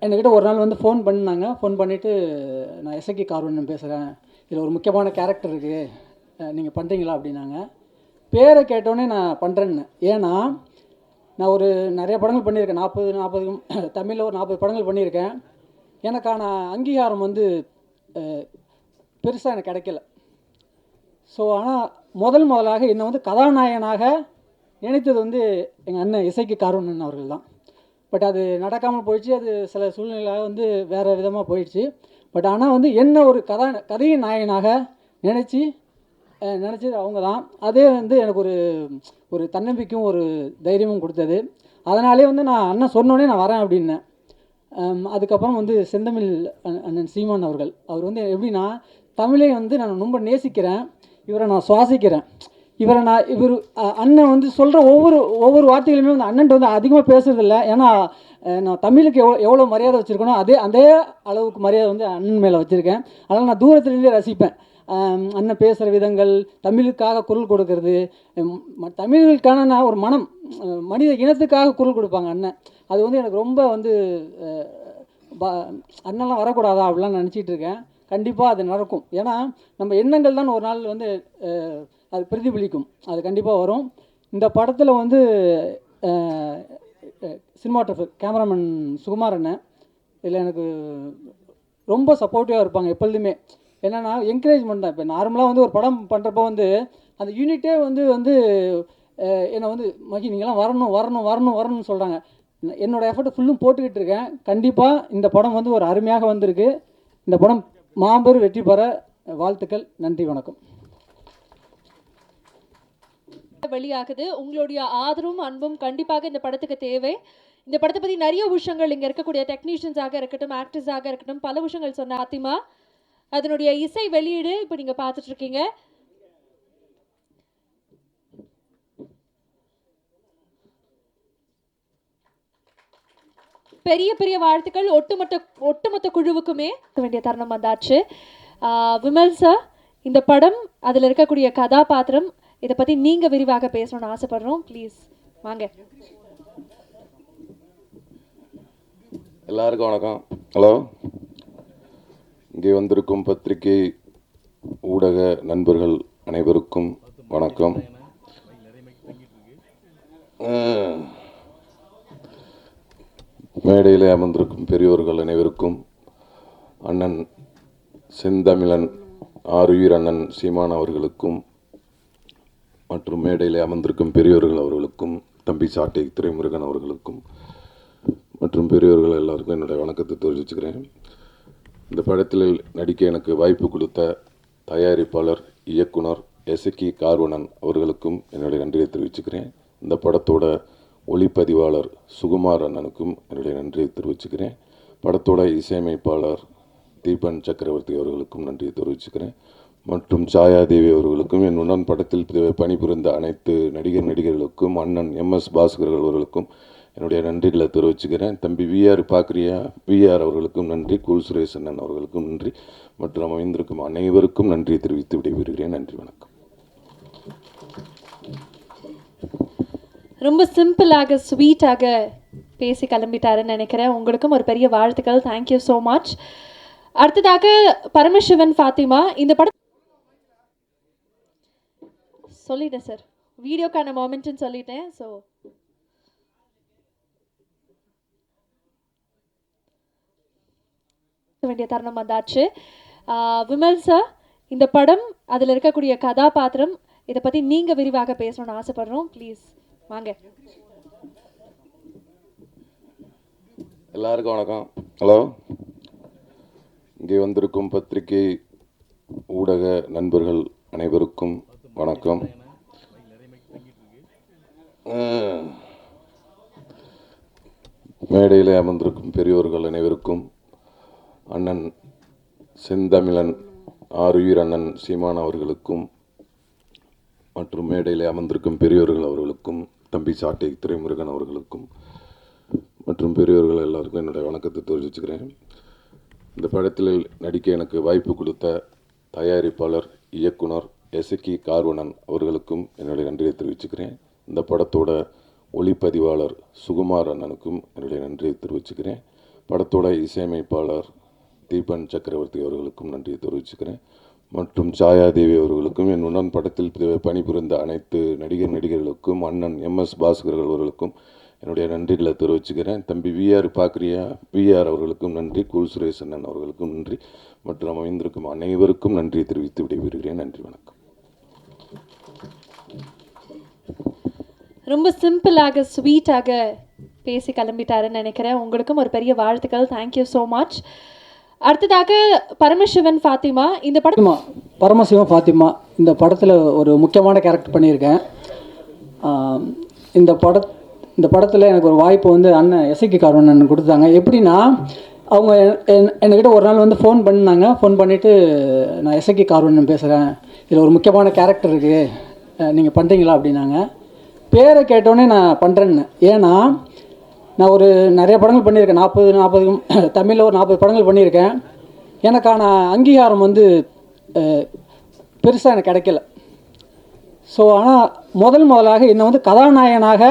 என்கிட்ட ஒரு நாள் வந்து ஃபோன் பண்ணாங்க. ஃபோன் பண்ணிவிட்டு, நான் இசக்கி கார்வண்ணன் பேசுகிறேன், இதில் ஒரு முக்கியமான கேரக்டர் இருக்குது, நீங்கள் பண்ணுறீங்களா அப்படின்னாங்க. பேரை கேட்டோன்னே நான் பண்ணுறேன்னு. ஏன்னா நான் நிறைய படங்கள் பண்ணியிருக்கேன். 40 தமிழில் ஒரு 40 படங்கள் பண்ணியிருக்கேன். எனக்கான அங்கீகாரம் வந்து பெருசாக எனக்கு கிடைக்கல. ஸோ ஆனால் முதலாக என்னை வந்து கதாநாயகனாக நினைத்தது வந்து எங்கள் அண்ணன் இசக்கி கார்வண்ணன் அவர்கள் தான். பட் அது நடக்காமல் போயிடுச்சு. அது சில சூழ்நிலையாக வந்து வேறு விதமாக போயிடுச்சு. பட் ஆனால் வந்து என்ன ஒரு கதையின் நாயகனாக நினச்சது அவங்க தான். அதே வந்து எனக்கு ஒரு தன்னம்பிக்கையும் ஒரு தைரியமும் கொடுத்தது. அதனாலே வந்து நான் அண்ணன் சொன்னோடனே நான் வரேன் அப்படின்னேன். அதுக்கப்புறம் வந்து செந்தமிழ் அண்ணன் சீமான் அவர் வந்து எப்படின்னா, தமிழை வந்து நான் ரொம்ப நேசிக்கிறேன், இவரை நான் சுவாசிக்கிறேன், இவர் அண்ணன் வந்து சொல்கிற ஒவ்வொரு வார்த்தைகளுமே வந்து அண்ணன்ட்டு வந்து அதிகமாக பேசுறதில்ல. ஏன்னா நான் தமிழுக்கு எவ்வளோ மரியாதை வச்சுருக்கணும் அதே அளவுக்கு மரியாதை வந்து அண்ணன் மேலே வச்சுருக்கேன். அதனால் நான் தூரத்துலேருந்தே ரசிப்பேன். அண்ணன் பேசுகிற விதங்கள், தமிழுக்காக குரல் கொடுக்கறது, தமிழுக்கான ஒரு மனம், மனித இனத்துக்காக குரல் கொடுப்பாங்க அண்ணன். அது வந்து எனக்கு ரொம்ப வந்து அண்ணன்லாம் வரக்கூடாதா அப்படிலாம் நினச்சிட்டு இருக்கேன். கண்டிப்பாக அது நடக்கும். ஏன்னா நம்ம எண்ணங்கள் தான் ஒரு நாள் வந்து அது பிரதிபலிக்கும். அது கண்டிப்பாக வரும். இந்த படத்தில் வந்து சினிமாட்டோகிராஃபர் கேமராமேன் சுகுமார் அண்ணன் இதில் எனக்கு ரொம்ப சப்போர்ட்டிவாக இருப்பாங்க எப்பொழுதுமே. என்னென்னா என்கரேஜ்மெண்ட் தான். இப்போ நார்மலாக வந்து ஒரு படம் பண்ணுறப்போ வந்து அந்த யூனிட்டே வந்து என்னை வந்து மகி நீங்களாம் வரணும்னு சொல்கிறாங்க. என்னோடய எஃபர்ட் ஃபுல்லும் போட்டுக்கிட்டு இருக்கேன். கண்டிப்பாக இந்த படம் வந்து ஒரு அருமையாக வந்திருக்கு. இந்த படம் மாபெரும் வெற்றி பெற வாழ்த்துக்கள். நன்றி, வணக்கம். வெளியாகுது. உங்களுடைய ஆதரவும் அன்பும் கண்டிப்பாக இந்த படத்துக்கு தேவை. இந்த படத்தை பற்றி நிறைய விஷயங்கள் இங்கே இருக்கக்கூடிய டெக்னீஷியன்ஸாக இருக்கட்டும், ஆக்டர்ஸாக இருக்கட்டும், பல விஷயங்கள் சொன்ன ஃபாத்திமா. அதனுடைய இசை வெளியீடு இப்போ நீங்கள் பார்த்துட்டு இருக்கீங்க. பெரிய பெரிய வாழ்த்துக்கள் ஒட்டுமொத்த குழுவுக்குமே வேண்டிய தருணம் வந்தாச்சு. விமல் சார், இந்த படம் அதில் இருக்கக்கூடிய கதாபாத்திரம் இதை பற்றி நீங்கள் விரிவாக பேசணும்னு ஆசைப்படுறோம். ப்ளீஸ் வாங்க. எல்லாருக்கும் வணக்கம். ஹலோ. இங்கே வந்திருக்கும் பத்திரிகை ஊடக நண்பர்கள் அனைவருக்கும் வணக்கம். மேடையில் அமர்ந்திருக்கும் பெரியோர்கள் அனைவருக்கும், அண்ணன் செந்தமிழன் ஆருயிர் அண்ணன் சீமான் அவர்களுக்கும் மற்றும் மேடையில் அமர்ந்திருக்கும் பெரியோர்கள் அவர்களுக்கும், தம்பி சாட்டை துரைமுருகன் அவர்களுக்கும் மற்றும் பெரியோர்கள் எல்லாருக்கும் என்னுடைய வணக்கத்தை தெரிவிச்சுக்கிறேன். இந்த படத்தில் நடிக்க எனக்கு வாய்ப்பு கொடுத்த தயாரிப்பாளர், இயக்குனர் எசக்கி கார்வணன் அவர்களுக்கும் என்னுடைய நன்றியை தெரிவிச்சுக்கிறேன். இந்த படத்தோட ஒளிப்பதிவாளர் சுகுமார் அண்ணனுக்கும் என்னுடைய நன்றியை தெரிவிச்சுக்கிறேன். படத்தோட இசையமைப்பாளர் தீபன் சக்கரவர்த்தி அவர்களுக்கும் நன்றியை தெரிவிச்சுக்கிறேன். மற்றும் சாயாதேவி அவர்களுக்கும், என் உடன் படத்தில் பணிபுரிந்த அனைத்து நடிகர்களுக்கும், அண்ணன் MS பாஸ்கர் அவர்களுக்கும் என்னுடைய நன்றிகளை தெரிவிச்சுக்கிறேன். தம்பி VR பார்க்குறியா, VR அவர்களுக்கும் நன்றி, கூல் சுரேஷ் அண்ணன் அவர்களுக்கும் நன்றி, மற்றும் அமைந்திருக்கும் அனைவருக்கும் நன்றியை தெரிவித்து விடைபெறுகிறேன். நன்றி, வணக்கம். ரொம்ப சிம்பிளாக ஸ்வீட்டாக பேசி கிளம்பிட்டாருன்னு நினைக்கிறேன். உங்களுக்கும் ஒரு பெரிய வாழ்த்துக்கள். Thank you so much. அடுத்ததாக பரமசிவன் ஃபாத்திமா. இந்த படம் சொல்லிட்டேன் சார், வீடியோக்கான மொமெண்ட்னு சொல்லிட்டேன். ஸோ வேண்டிய தருணம் வந்தாச்சு. விமல் சார், இந்த படம் அதில் இருக்கக்கூடிய கதாபாத்திரம் இதை பற்றி நீங்கள் விரிவாக பேசணும்னு ஆசைப்படுறோம். ப்ளீஸ் வாங்க. எல்லாருக்கும் வணக்கம். ஹலோ. இங்கே வந்திருக்கும் பத்திரிகை ஊடக நண்பர்கள் அனைவருக்கும் வணக்கம். மேடையில் அமர்ந்திருக்கும் பெரியோர்கள் அனைவருக்கும், அண்ணன் செந்தமிழன் ஆருயிர் அண்ணன் சீமான் அவர்களுக்கும் மற்றும் மேடையில் அமர்ந்திருக்கும் பெரியோர்கள் அவர்களுக்கும், தம்பி சாட்டை துரைமுருகன் அவர்களுக்கும் மற்றும் பெரியோர்கள் எல்லாருக்கும் என்னுடைய வணக்கத்தை தெரிவிச்சுக்கிறேன். இந்த படத்தில் நடிக்க எனக்கு வாய்ப்பு கொடுத்த தயாரிப்பாளர், இயக்குனர் எசக்கி கார்வணன் அவர்களுக்கும் என்னுடைய நன்றியை தெரிவிச்சுக்கிறேன். இந்த படத்தோட ஒளிப்பதிவாளர் சுகுமார் அண்ணனுக்கும் என்னுடைய நன்றியை தெரிவிச்சுக்கிறேன். படத்தோட இசையமைப்பாளர் தீபன் சக்கரவர்த்தி அவர்களுக்கும் நன்றியை தெரிவிச்சுக்கிறேன். மற்றும் சாயாதேவி அவர்களுக்கும், என் உடன் படத்தில் பணிபுரிந்த அனைத்து நடிகர்களுக்கும், அண்ணன் MS பாஸ்கர் அவர்களுக்கும் என்னுடைய நன்றிகளை தெரிவிச்சுக்கிறேன். தம்பி VR பார்க்குறியா, VR அவர்களுக்கும் நன்றி, கூல் சுரேஷ் அண்ணன் அவர்களுக்கும் நன்றி, மற்றும் அமைந்திருக்கும் அனைவருக்கும் நன்றியை தெரிவித்து விடைபெறுகிறேன். நன்றி, வணக்கம். ரொம்ப சிம்பிளாக ஸ்வீட்டாக பேசி கிளம்பிட்டாருன்னு நினைக்கிறேன். உங்களுக்கும் ஒரு பெரிய வாழ்த்துக்கள். Thank you so much. அடுத்ததாக பரமசிவன் ஃபாத்திமா. இந்த படம் பரமசிவன் ஃபாத்திமா இந்த படத்தில் ஒரு முக்கியமான கேரக்டர் பண்ணியிருக்கேன். இந்த படத்தில் எனக்கு ஒரு வாய்ப்பு வந்து அண்ணன் எசக்கி கார்வணன் கொடுத்தாங்க. எப்படின்னா, அவங்க என்கிட்ட ஒரு நாள் வந்து ஃபோன் பண்ணினாங்க. ஃபோன் பண்ணிவிட்டு, நான் எசக்கி கார்வணன் பேசுகிறேன், இதில் ஒரு முக்கியமான கேரக்டர் இருக்குது, நீங்கள் பண்ணுறீங்களா அப்படின்னாங்க. பேரை கேட்டோன்னே நான் பண்ணுறேன்னு. ஏன்னா நான் ஒரு நிறைய படங்கள் பண்ணியிருக்கேன், 40 தமிழில் ஒரு 40 படங்கள் பண்ணியிருக்கேன். எனக்கான அங்கீகாரம் வந்து பெருசாக எனக்கு கிடைக்கல. ஸோ ஆனால் முதலாக என்னை வந்து கதாநாயகனாக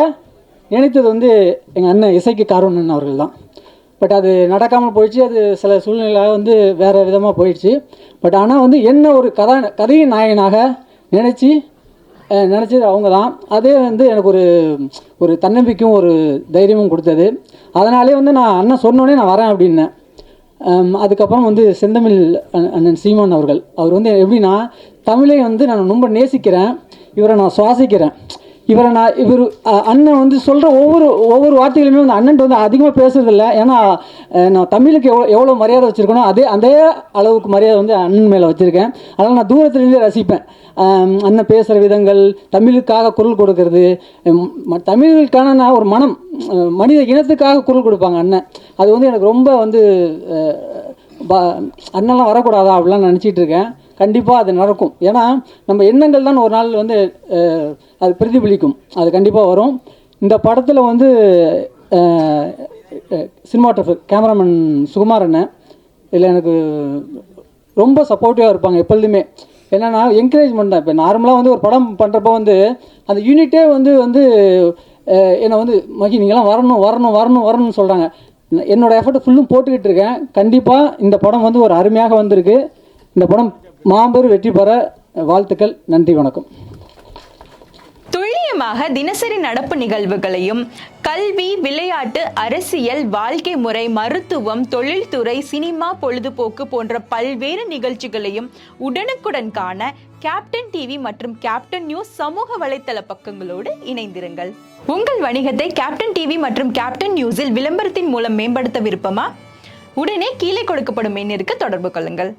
நினைத்தது வந்து எங்கள் அண்ணன் இசைக்கு கார்வணன் அவர்கள் தான். பட் அது நடக்காமல் போயிடுச்சு. அது சில சூழ்நிலையாக வந்து வேறு விதமாக போயிடுச்சு. பட் ஆனால் வந்து என்ன ஒரு கதையின் நாயகனாக நினச்சது அவங்க தான். அதே வந்து எனக்கு ஒரு தன்னம்பிக்கையும் ஒரு தைரியமும் கொடுத்தது. அதனாலே வந்து நான் அண்ணன் சொன்னோடனே நான் வரேன் அப்படின்னேன். அதுக்கப்புறம் வந்து செந்தமிழ் அண்ணன் சீமான் அவர்கள், அவர் வந்து எப்படின்னா, தமிழை வந்து நான் ரொம்ப நேசிக்கிறேன், இவரை நான் சுவாசிக்கிறேன், இவர் அண்ணன் வந்து சொல்கிற ஒவ்வொரு வார்த்தைகளுமே வந்து அண்ணன் வந்து அதிகமாக பேசுறதில்ல. ஏன்னா நான் தமிழுக்கு எவ்வளோ மரியாதை வச்சுருக்கணும் அதே அளவுக்கு மரியாதை வந்து அண்ணன் மேலே வச்சுருக்கேன். அதனால் நான் தூரத்துலேருந்தே ரசிப்பேன். அண்ணன் பேசுகிற விதங்கள், தமிழுக்காக குரல் கொடுக்கறது, தமிழுக்கான ஒரு மனம், மனித இனத்துக்காக குரல் கொடுப்பாங்க அண்ணன். அது வந்து எனக்கு ரொம்ப வந்து அண்ணன்லாம் வரக்கூடாதா அப்படிலாம் நினச்சிட்டு இருக்கேன். கண்டிப்பாக அது நடக்கும். ஏன்னா நம்ம எண்ணங்கள் தான் ஒரு நாள் வந்து அது பிரதிபலிக்கும். அது கண்டிப்பாக வரும். இந்த படத்தில் வந்து சினிமாட்டோகிராஃபர் கேமராமேன் சுகுமார் அண்ணன் இதில் எனக்கு ரொம்ப சப்போர்ட்டிவாக இருப்பாங்க எப்பொழுதுமே. என்னென்னா என்கரேஜ்மெண்ட் தான். இப்போ நார்மலாக வந்து ஒரு படம் பண்ணுறப்போ வந்து அந்த யூனிட்டே வந்து என்னை வந்து மகி நீங்களாம் வரணும்னு சொல்கிறாங்க. என்னோடய எஃபர்ட் ஃபுல்லும் போட்டுக்கிட்டு இருக்கேன். கண்டிப்பாக இந்த படம் வந்து ஒரு அருமையாக வந்திருக்கு. இந்த படம் மாபெரும் வெற்றி பெற வாழ்த்துக்கள். நன்றி, வணக்கம். துல்லியமாக தினசரி நடப்பு நிகழ்வுகளையும் கல்வி, விளையாட்டு, அரசியல், வாழ்க்கை முறை, மருத்துவம், தொழில்துறை, சினிமா, பொழுதுபோக்கு போன்ற பல்வேறு நிகழ்ச்சிகளையும் உடனுக்குடன் காண கேப்டன் டிவி மற்றும் கேப்டன் நியூஸ் சமூக வலைத்தள பக்கங்களோடு இணைந்திருங்கள். உங்கள் வணிகத்தை கேப்டன் டிவி மற்றும் கேப்டன் நியூஸில் விளம்பரத்தின் மூலம் மேம்படுத்த விருப்பமா? உடனே கீழே கொடுக்கப்படும் எண்ணிற்கு தொடர்பு கொள்ளுங்கள்.